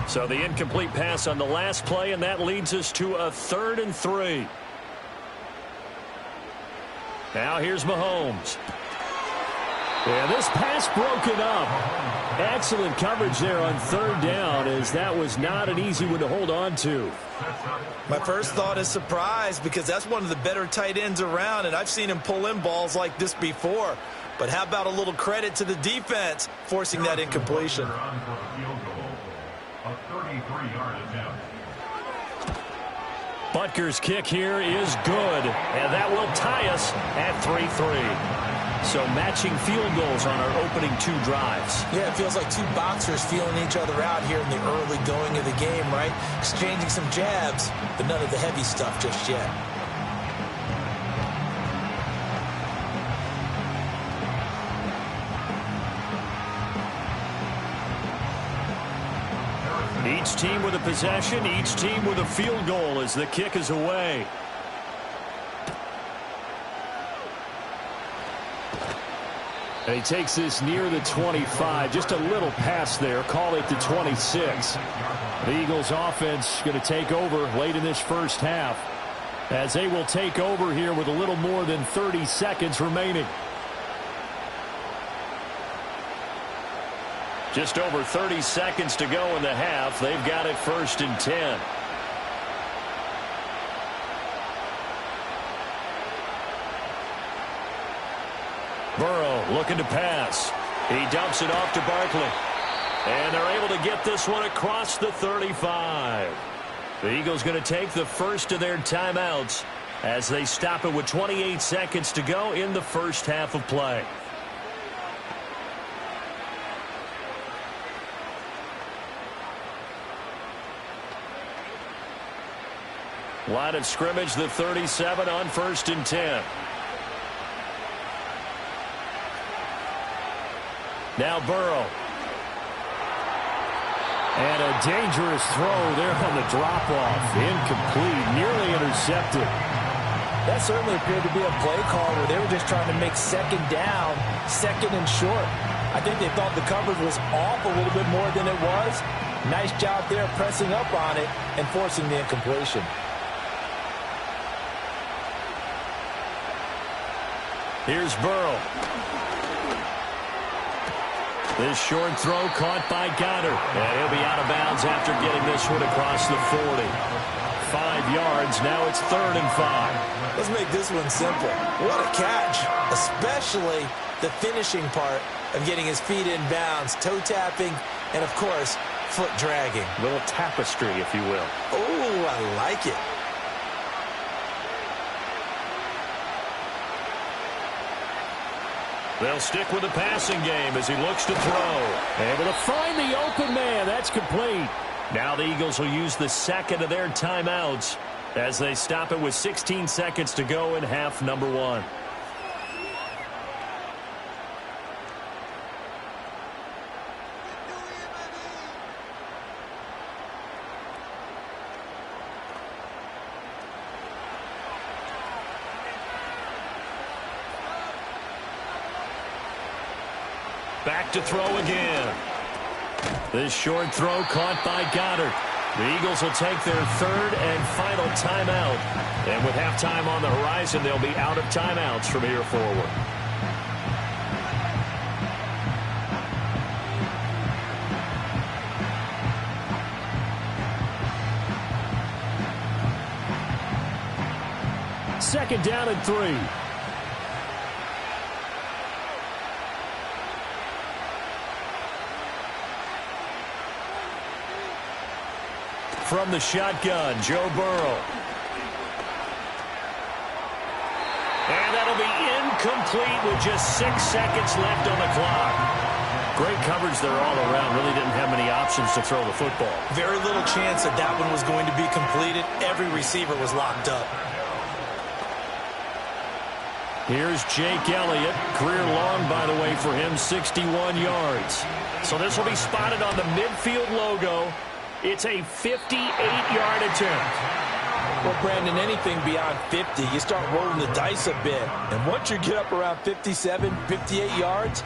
So the incomplete pass on the last play, and that leads us to a 3rd and 3. Now here's Mahomes. And this pass broken up. Excellent coverage there on 3rd down, as that was not an easy one to hold on to.
My first thought is surprise, because that's one of the better tight ends around, and I've seen him pull in balls like this before. But how about a little credit to the defense forcing that incompletion?
Butker's kick here is good, and that will tie us at 3-3. So matching field goals on our opening 2 drives.
Yeah, it feels like 2 boxers feeling each other out here in the early going of the game, right? Exchanging some jabs, but none of the heavy stuff just yet.
Each team with a possession, each team with a field goal as the kick is away. And he takes this near the 25. Just a little pass there. Call it the 26. The Eagles offense going to take over late in this first half, as they will take over here with a little more than 30 seconds remaining. Just over 30 seconds to go in the half. They've got it 1st and 10. Burrow looking to pass. He dumps it off to Barkley. And they're able to get this one across the 35. The Eagles going to take the first of their timeouts as they stop it with 28 seconds to go in the first half of play. Line of scrimmage, the 37 on 1st and 10. Now Burrow. And a dangerous throw there on the drop-off. Incomplete, nearly intercepted.
That certainly appeared to be a play call where they were just trying to make 2nd down, 2nd and short. I think they thought the coverage was off a little bit more than it was. Nice job there pressing up on it and forcing the incompletion.
Here's Burrow. This short throw caught by Goddard. And he'll be out of bounds after getting this one across the 40. 5 yards. Now it's 3rd and 5.
Let's make this one simple. What a catch, especially the finishing part of getting his feet in bounds, toe tapping, and, of course, foot dragging.
A little tapestry, if you will.
Oh, I like it.
They'll stick with the passing game as he looks to throw. Able to find the open man. That's complete. Now the Eagles will use the 2nd of their timeouts as they stop it with 16 seconds to go in half number 1. Back to throw again. This short throw caught by Goddard. The Eagles will take their third and final timeout. And with halftime on the horizon, they'll be out of timeouts from here forward. Second down and 3. From the shotgun, Joe Burrow. And that'll be incomplete with just 6 seconds left on the clock. Great coverage there all around. Really didn't have many options to throw the football.
Very little chance that that one was going to be completed. Every receiver was locked up.
Here's Jake Elliott. Career long, by the way, for him, 61 yards. So this will be spotted on the midfield logo. It's a 58-yard attempt.
Well, Brandon, anything beyond 50, you start rolling the dice a bit. And once you get up around 57, 58 yards,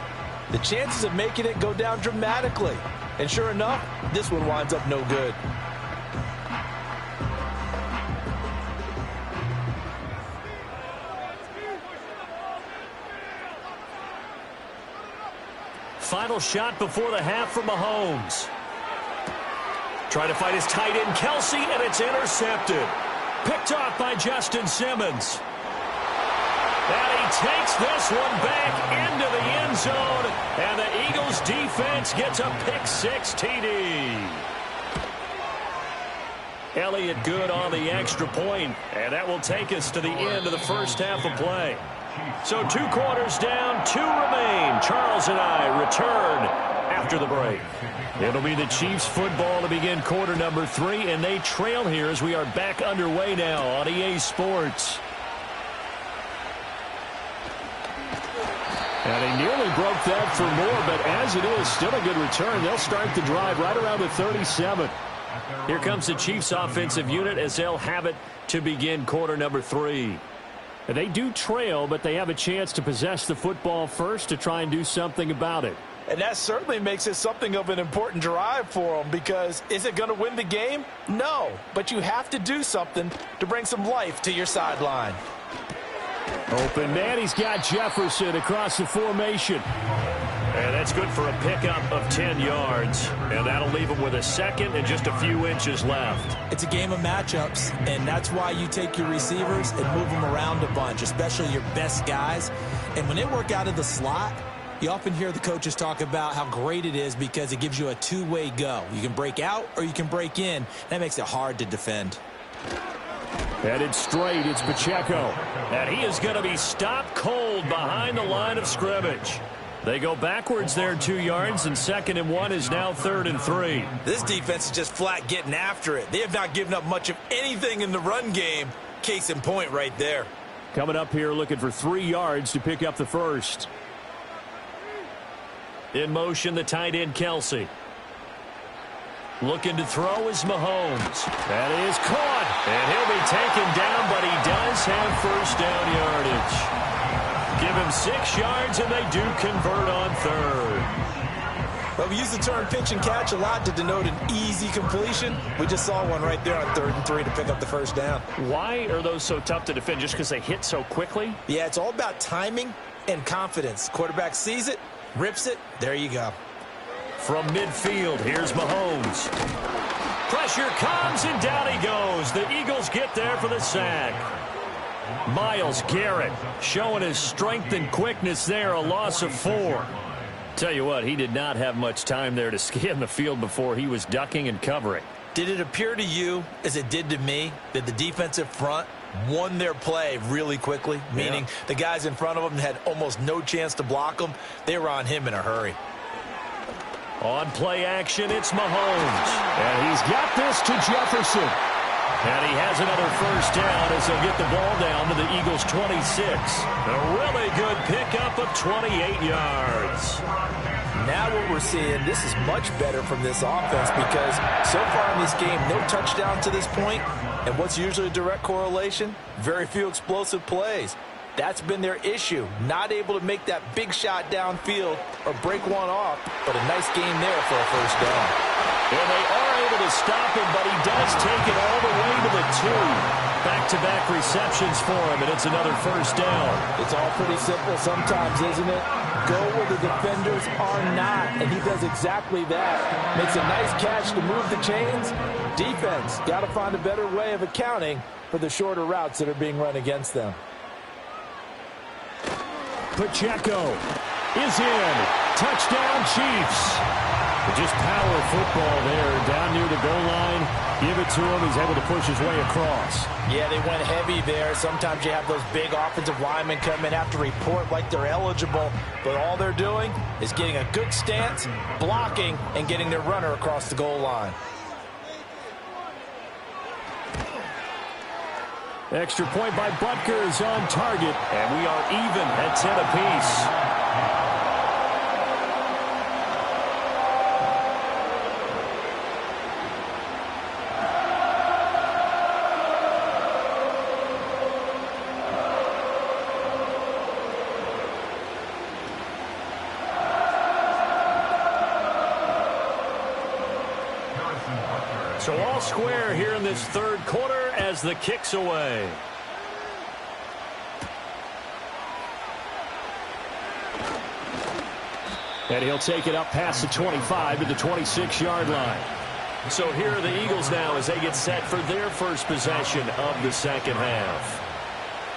the chances of making it go down dramatically. And sure enough, this one winds up no good.
Final shot before the half from Mahomes. Trying to fight his tight end, Kelce, and it's intercepted. Picked off by Justin Simmons. And he takes this one back into the end zone. And the Eagles defense gets a pick-6 TD. Elliott good on the extra point, and that will take us to the end of the first half of play. So 2 quarters down, 2 remain. Charles and I return after the break. It'll be the Chiefs football to begin quarter number 3, and they trail here as we are back underway now on EA Sports. And they nearly broke that for more, but as it is, still a good return. They'll start the drive right around the 37. Here comes the Chiefs offensive unit as they'll have it to begin quarter number 3. And they do trail, but they have a chance to possess the football first to try and do something about it.
And that certainly makes it something of an important drive for them, because is it going to win the game? No, but you have to do something to bring some life to your sideline.
Open man, he's got Jefferson across the formation. And that's good for a pickup of 10 yards. And that'll leave him with a second and just a few inches left.
It's a game of matchups, and that's why you take your receivers and move them around a bunch, especially your best guys. And when they work out of the slot, you often hear the coaches talk about how great it is because it gives you a two-way go. You can break out or you can break in. That makes it hard to defend.
Headed straight, it's Pacheco. And he is going to be stopped cold behind the line of scrimmage. They go backwards there 2 yards, and 2nd and 1 is now 3rd and 3.
This defense is just flat getting after it. They have not given up much of anything in the run game. Case in point right there.
Coming up here looking for 3 yards to pick up the first. In motion, the tight end, Kelce. Looking to throw is Mahomes. That is caught. And he'll be taken down, but he does have first down yardage. Give him 6 yards, and they do convert on 3rd.
Well, we use the term pitch and catch a lot to denote an easy completion. We just saw one right there on 3rd and 3 to pick up the first down.
Why are those so tough to defend? Just because they hit so quickly?
Yeah, it's all about timing and confidence. Quarterback sees it, rips it, there you go.
From midfield, here's Mahomes. Pressure comes, and down he goes. The Eagles get there for the sack. Myles Garrett showing his strength and quickness there, a loss of 4. Tell you what, he did not have much time there to scan the field before he was ducking and covering.
Did it appear to you, as it did to me, that the defensive front won their play really quickly? Meaning the guys in front of them had almost no chance to block them. They were on him in a hurry.
On play action, it's Mahomes. And he's got this to Jefferson. And he has another first down as they'll get the ball down to the Eagles' 26. A really good pickup of 28 yards.
Now what we're seeing, this is much better from this offense because so far in this game, no touchdown to this point. And what's usually a direct correlation? Very few explosive plays. That's been their issue. Not able to make that big shot downfield or break one off, but a nice game there for a first down.
And they are able to stop him, but he does take it all the way to the 2. Back-to-back receptions for him, and it's another first down.
It's all pretty simple sometimes, isn't it? Go where the defenders are not, and he does exactly that. Makes a nice catch to move the chains. Defense got to find a better way of accounting for the shorter routes that are being run against them.
Pacheco is in. Touchdown, Chiefs. Just power football there. Down near the goal line. Give it to him. He's able to push his way across.
Yeah, they went heavy there. Sometimes you have those big offensive linemen come in, have to report like they're eligible. But all they're doing is getting a good stance, blocking, and getting their runner across the goal line.
Extra point by Butker is on target, and we are even at 10 apiece. So all square here in this third quarter as the kick's away. And he'll take it up past the 25 to the 26-yard line. So here are the Eagles now as they get set for their first possession of the second half.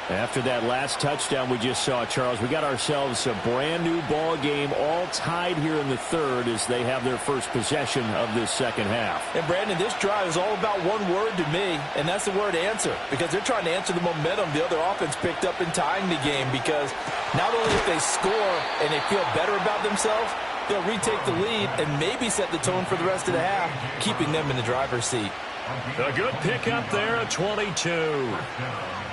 After that last touchdown we just saw, Charles, we got ourselves a brand new ball game, all tied here in the third as they have their first possession of this second half.
And Brandon, this drive is all about one word to me, and that's the word answer, because they're trying to answer the momentum the other offense picked up in tying the game, because not only if they score and they feel better about themselves, they'll retake the lead and maybe set the tone for the rest of the half, keeping them in the driver's seat.
A good pickup there at 22.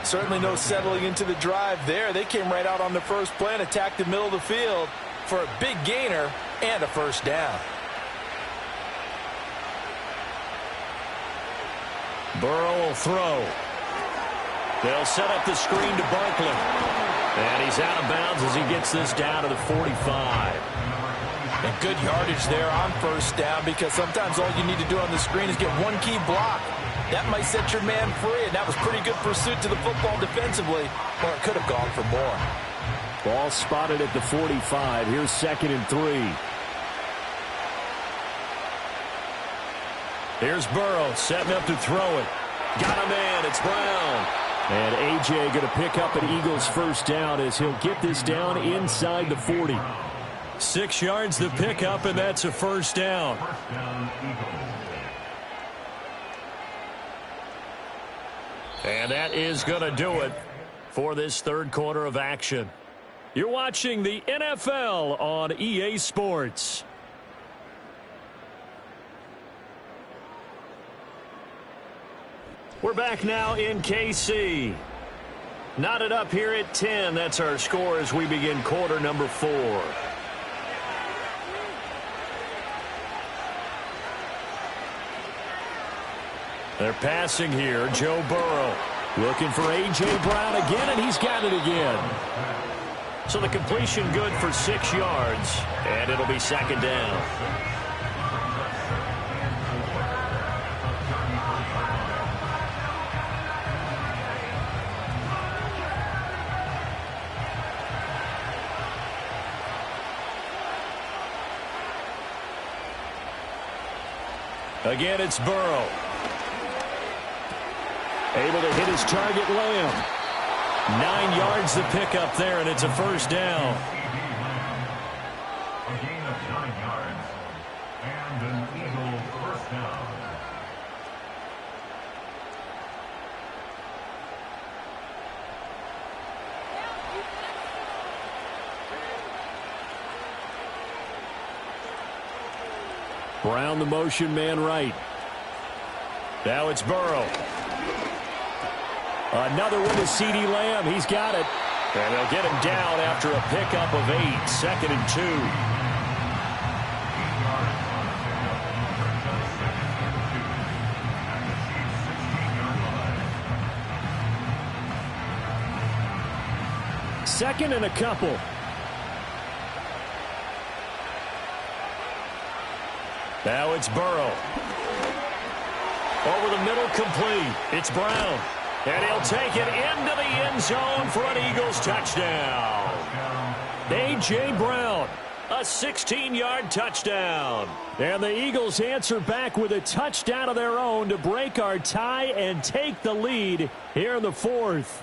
Certainly no settling into the drive there. They came right out on the first play and attacked the middle of the field for a big gainer and a first down.
Burrow will throw. They'll set up the screen to Barkley. And he's out of bounds as he gets this down to the 45.
And good yardage there on first down, because sometimes all you need to do on the screen is get one key block. That might set your man free, and that was pretty good pursuit to the football defensively, or it could have gone for more.
Ball spotted at the 45. Here's 2nd and 3. Here's Burrow setting up to throw it. Got a man. It's Brown. And A.J. going to pick up an Eagles first down as he'll get this down inside the 40. 6 yards the pickup, and that's a first down. And that is going to do it for this third quarter of action. You're watching the NFL on EA Sports. We're back now in KC. Knotted up here at 10. That's our score as we begin quarter number 4. They're passing here. Joe Burrow looking for A.J. Brown again, and he's got it again. So the completion good for 6 yards, and it'll be 2nd down. Again, it's Burrow. Able to hit his target, Lamb. 9 yards to pick up there, and it's a first down.
A gain of 9 yards and an Eagle first down.
Brown the motion man right. Now it's Burrow. Another one to CeeDee Lamb. He's got it. And they'll get him down after a pickup of 8. 2nd and 2. 2nd and a couple. Now it's Burrow. Over the middle, complete. It's Brown. And he'll take it into the end zone for an Eagles touchdown. A.J. Brown, a 16-yard touchdown. And the Eagles answer back with a touchdown of their own to break our tie and take the lead here in the 4th.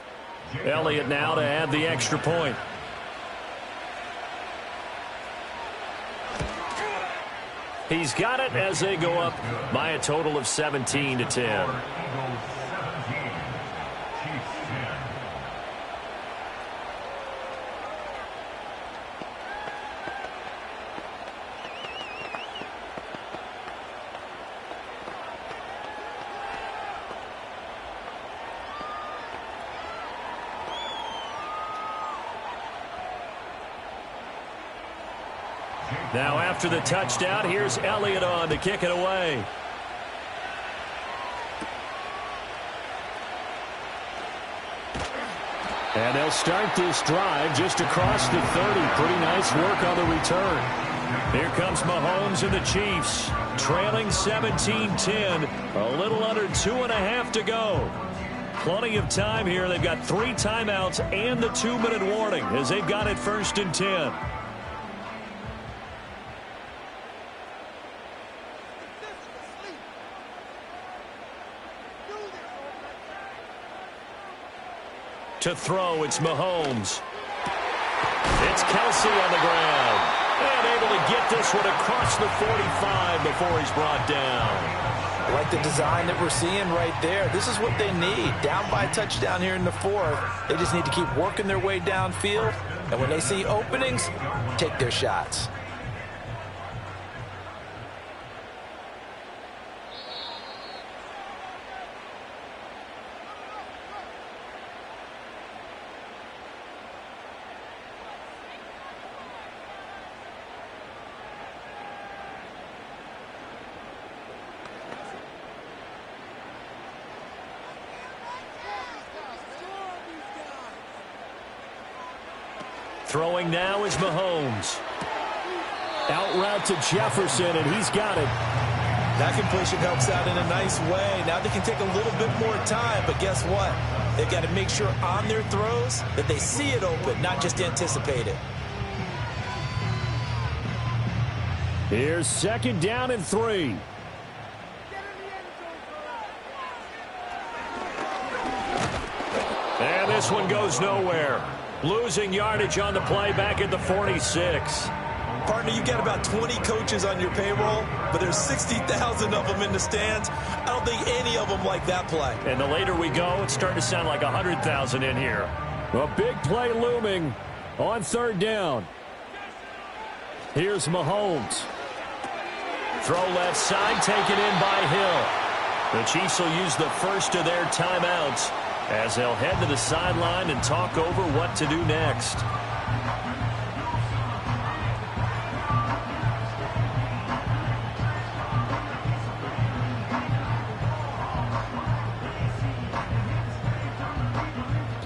Elliott now to add the extra point. He's got it as they go up by a total of 17-10. Now after the touchdown, here's Elliott on to kick it away. And they'll start this drive just across the 30. Pretty nice work on the return. Here comes Mahomes and the Chiefs, trailing 17-10, a little under 2.5 to go. Plenty of time here. They've got 3 timeouts and the 2-minute warning as they've got it 1st and 10. To throw, it's Mahomes. It's Kelsey on the ground. And able to get this one across the 45 before he's brought down.
I like the design that we're seeing right there. This is what they need. Down by a touchdown here in the 4th. They just need to keep working their way downfield. And when they see openings, take their shots.
Throwing now is Mahomes. Out route to Jefferson, and he's got it.
That completion helps out in a nice way. Now they can take a little bit more time, but guess what? They've got to make sure on their throws that they see it open, not just anticipate it.
Here's 2nd down and 3. And this one goes nowhere. Losing yardage on the play back at the 46.
Partner, you got about 20 coaches on your payroll, but there's 60,000 of them in the stands. I don't think any of them like that play.
And the later we go, it's starting to sound like 100,000 in here. A big play looming on 3rd down. Here's Mahomes. Throw left side, taken in by Hill. The Chiefs will use the first of their timeouts as they'll head to the sideline and talk over what to do next.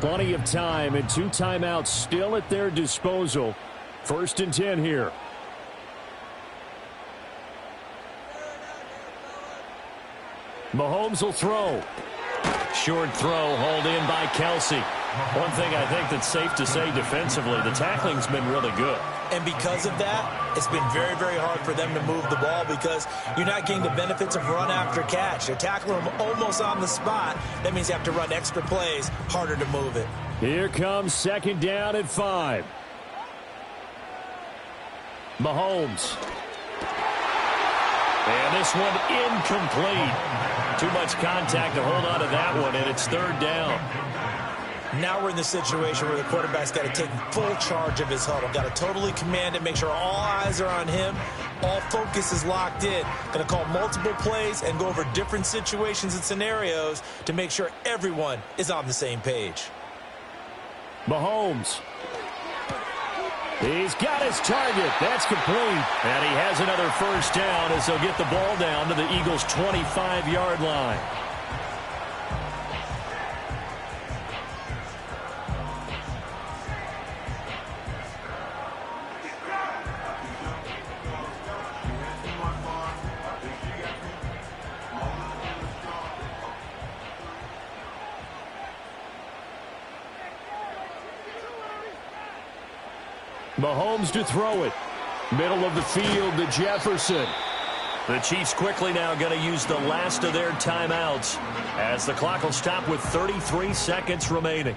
Plenty of time and 2 timeouts still at their disposal. 1st and 10 here. Mahomes will throw. Short throw, hauled in by Kelsey. One thing I think that's safe to say defensively, the tackling's been really good.
And because of that, it's been very, very hard for them to move the ball because you're not getting the benefits of run after catch. They're tackling them almost on the spot. That means you have to run extra plays, harder to move it.
Here comes 2nd down and 5. Mahomes. And this one incomplete. Too much contact to hold on to that one, and it's 3rd down.
Now we're in the situation where the quarterback's got to take full charge of his huddle. Got to totally command it, make sure all eyes are on him. All focus is locked in. Going to call multiple plays and go over different situations and scenarios to make sure everyone is on the same page.
Mahomes. He's got his target. That's complete. And he has another 1st down as they'll get the ball down to the Eagles' 25-yard line. Mahomes to throw it. Middle of the field to Jefferson. The Chiefs quickly now going to use the last of their timeouts as the clock will stop with 33 seconds remaining.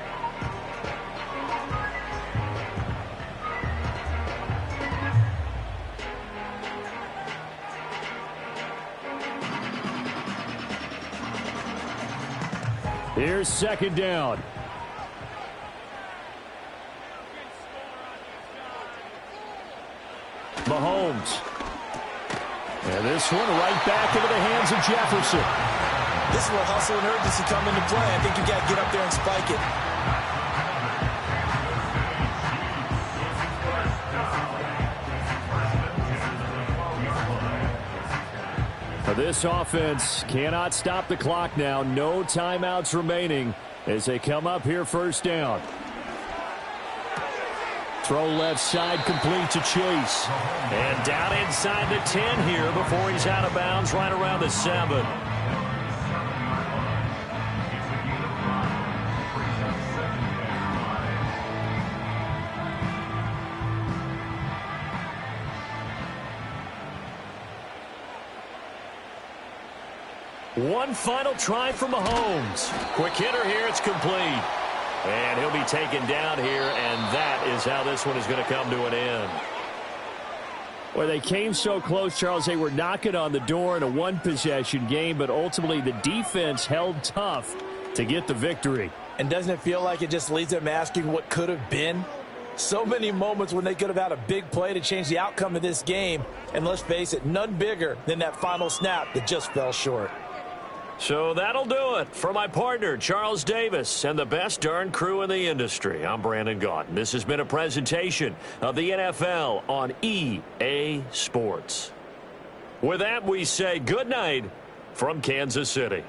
Here's second down. Mahomes. And this one right back into the hands of Jefferson.
This is where hustle and urgency come into play. I think you got to get up there and spike it.
This offense cannot stop the clock now. No timeouts remaining as they come up here first down. Throw left side complete to Chase. And down inside the 10 here before he's out of bounds right around the 7. One final try from Mahomes. Quick hitter here. It's complete. And he'll be taken down here, and that is how this one is going to come to an end. Well, they came so close, Charles. They were knocking on the door in a one-possession game, but ultimately the defense held tough to get the victory.
And doesn't it feel like it just leaves them asking what could have been? So many moments when they could have had a big play to change the outcome of this game. And let's face it, none bigger than that final snap that just fell short.
So that'll do it for my partner, Charles Davis, and the best darn crew in the industry. I'm Brandon Gaudin. This has been a presentation of the NFL on EA Sports. With that, we say good night from Kansas City.